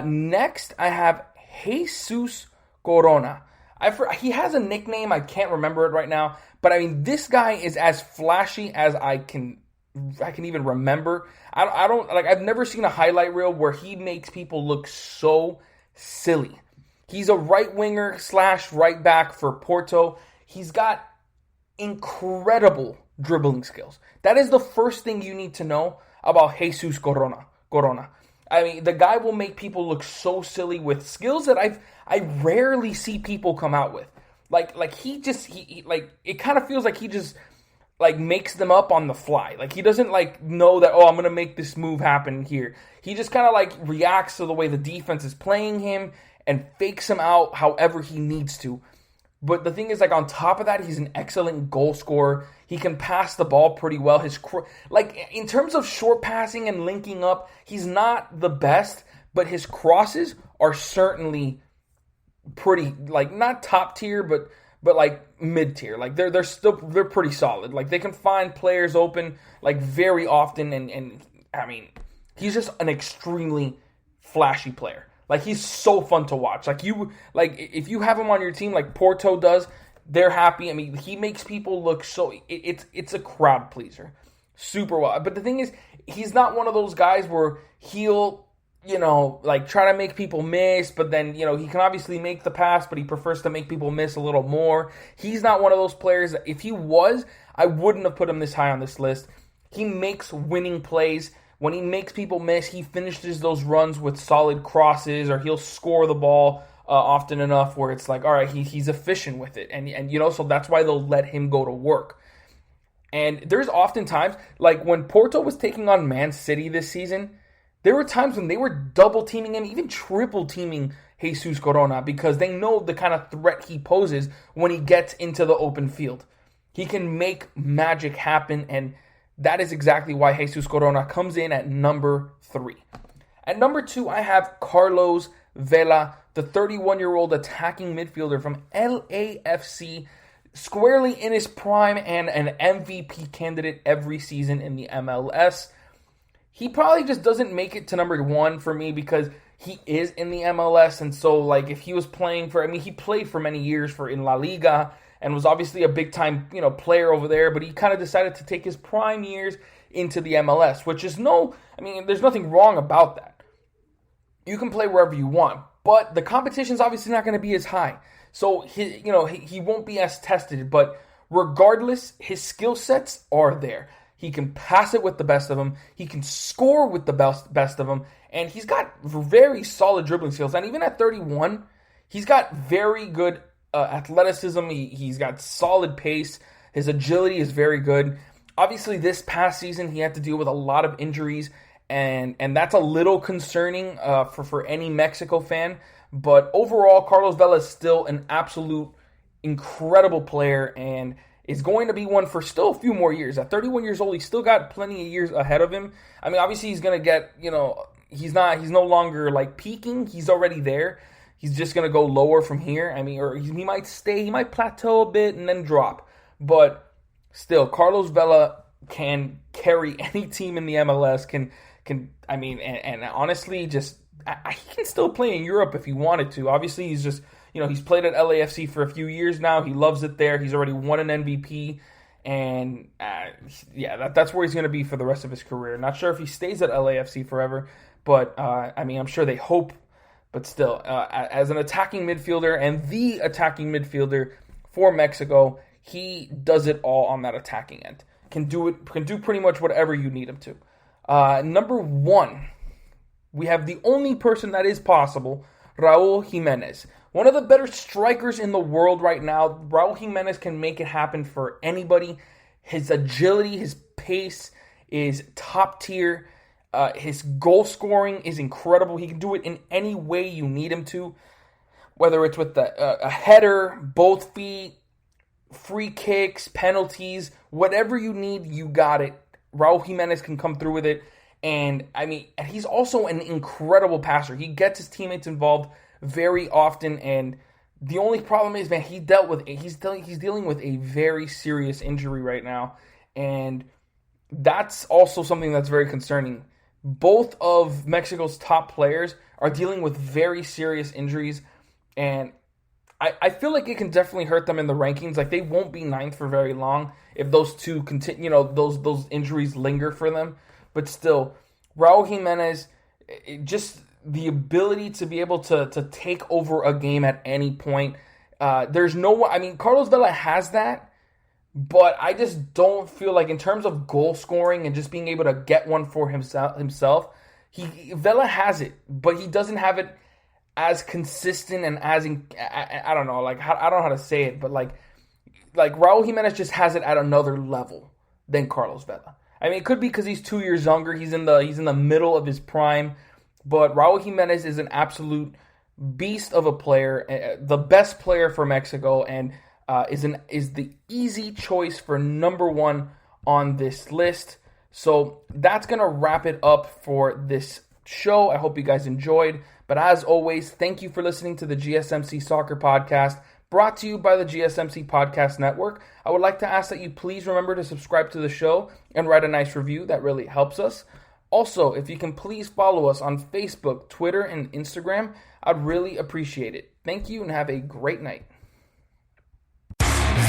Next, I have Jesus Corona. He has a nickname, I can't remember it right now, but I mean, this guy is as flashy as I can even remember. I've never seen a highlight reel where he makes people look so silly. He's a right winger / right back for Porto. He's got incredible dribbling skills. That is the first thing you need to know about Jesus Corona. I mean, the guy will make people look so silly with skills that I rarely see people come out with. It kind of feels like he just makes them up on the fly. Like, he doesn't know that, I'm going to make this move happen here. He just kind of reacts to the way the defense is playing him and fakes him out however he needs to. But the thing is, on top of that, he's an excellent goal scorer. He can pass the ball pretty well. In terms of short passing and linking up, he's not the best, but his crosses are certainly pretty, not top tier, but mid tier. They're pretty solid. They can find players open very often, and I mean, he's just an extremely flashy player. He's so fun to watch. If you have him on your team like Porto does, they're happy. I mean, he makes people look so... It's a crowd pleaser. Super well. But the thing is, he's not one of those guys where he'll, try to make people miss, but then, he can obviously make the pass, but he prefers to make people miss a little more. He's not one of those players that, if he was, I wouldn't have put him this high on this list. He makes winning plays. When he makes people miss, he finishes those runs with solid crosses, or he'll score the ball often enough where it's all right, he's efficient with it. And so that's why they'll let him go to work. And there's often times, when Porto was taking on Man City this season, there were times when they were double teaming him, even triple teaming Jesus Corona, because they know the kind of threat he poses when he gets into the open field. He can make magic happen, and that is exactly why Jesus Corona comes in at number 3. At number 2, I have Carlos Vela, the 31-year-old attacking midfielder from LAFC, squarely in his prime and an MVP candidate every season in the MLS. He probably just doesn't make it to number 1 for me because he is in the MLS, and so if he was playing he played for many years in La Liga and was obviously a big-time, player over there, but he kind of decided to take his prime years into the MLS, which is there's nothing wrong about that. You can play wherever you want, but the competition's obviously not going to be as high. So he won't be as tested, but regardless, his skill sets are there. He can pass it with the best of them. He can score with the best of them. And he's got very solid dribbling skills. And even at 31, he's got very good athleticism. He's got solid pace. His agility is very good. Obviously, this past season, he had to deal with a lot of injuries. And that's a little concerning for any Mexico fan. But overall, Carlos Vela is still an absolute incredible player and is going to be one for still a few more years. At 31 years old, he's still got plenty of years ahead of him. I mean, obviously he's going to get, he's no longer like peaking. He's already there. He's just going to go lower from here. I mean, or he might plateau a bit and then drop. But still, Carlos Vela can carry any team in the MLS, and honestly, just he can still play in Europe if he wanted to. Obviously, he's just, he's played at LAFC for a few years now. He loves it there. He's already won an MVP. And, that's where he's going to be for the rest of his career. Not sure if he stays at LAFC forever. But, I'm sure they hope. But still, as an attacking midfielder and the attacking midfielder for Mexico, he does it all on that attacking end. Can do pretty much whatever you need him to. Number 1, we have the only person that is possible, Raul Jimenez. One of the better strikers in the world right now. Raul Jimenez can make it happen for anybody. His agility, his pace is top tier. His goal scoring is incredible. He can do it in any way you need him to, whether it's with a header, both feet, free kicks, penalties, whatever you need, you got it. Raul Jimenez can come through with it. And he's also an incredible passer. He gets his teammates involved very often, and the only problem is, man, he's dealing with a very serious injury right now, and that's also something that's very concerning. Both of Mexico's top players are dealing with very serious injuries, and I feel like it can definitely hurt them in the rankings. Like, they won't be 9th for very long if those two continue, those injuries linger for them. But still, Raul Jimenez, just the ability to be able to take over a game at any point. There's no one. Carlos Vela has that, but I just don't feel like, in terms of goal scoring and just being able to get one for himself, Vela has it, but he doesn't have it as consistent and as I don't know, like, I don't know how to say it, but like Raul Jimenez just has it at another level than Carlos Vela. It could be because he's 2 years younger. He's in the middle of his prime. But Raul Jimenez is an absolute beast of a player, the best player for Mexico, and is the easy choice for number 1 on this list. So that's going to wrap it up for this show. I hope you guys enjoyed. But as always, thank you for listening to the GSMC Soccer Podcast, brought to you by the GSMC Podcast Network. I would like to ask that you please remember to subscribe to the show and write a nice review. That really helps us. Also, if you can please follow us on Facebook, Twitter, and Instagram, I'd really appreciate it. Thank you and have a great night.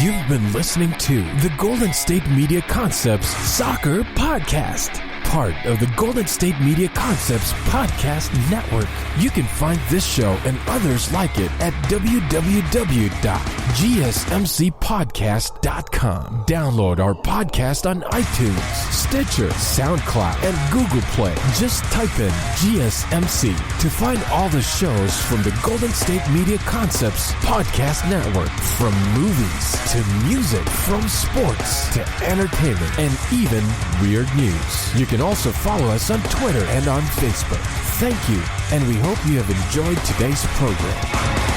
You've been listening to the Golden State Media Concepts Soccer Podcast, part of the Golden State Media Concepts Podcast Network. You can find this show and others like it at www.gsmcpodcast.com. Download our podcast on iTunes, Stitcher, SoundCloud, and Google Play. Just type in GSMC to find all the shows from the Golden State Media Concepts Podcast Network. From movies to music, from sports to entertainment, and even weird news. You can also follow us on Twitter and on Facebook. Thank you, and we hope you have enjoyed today's program.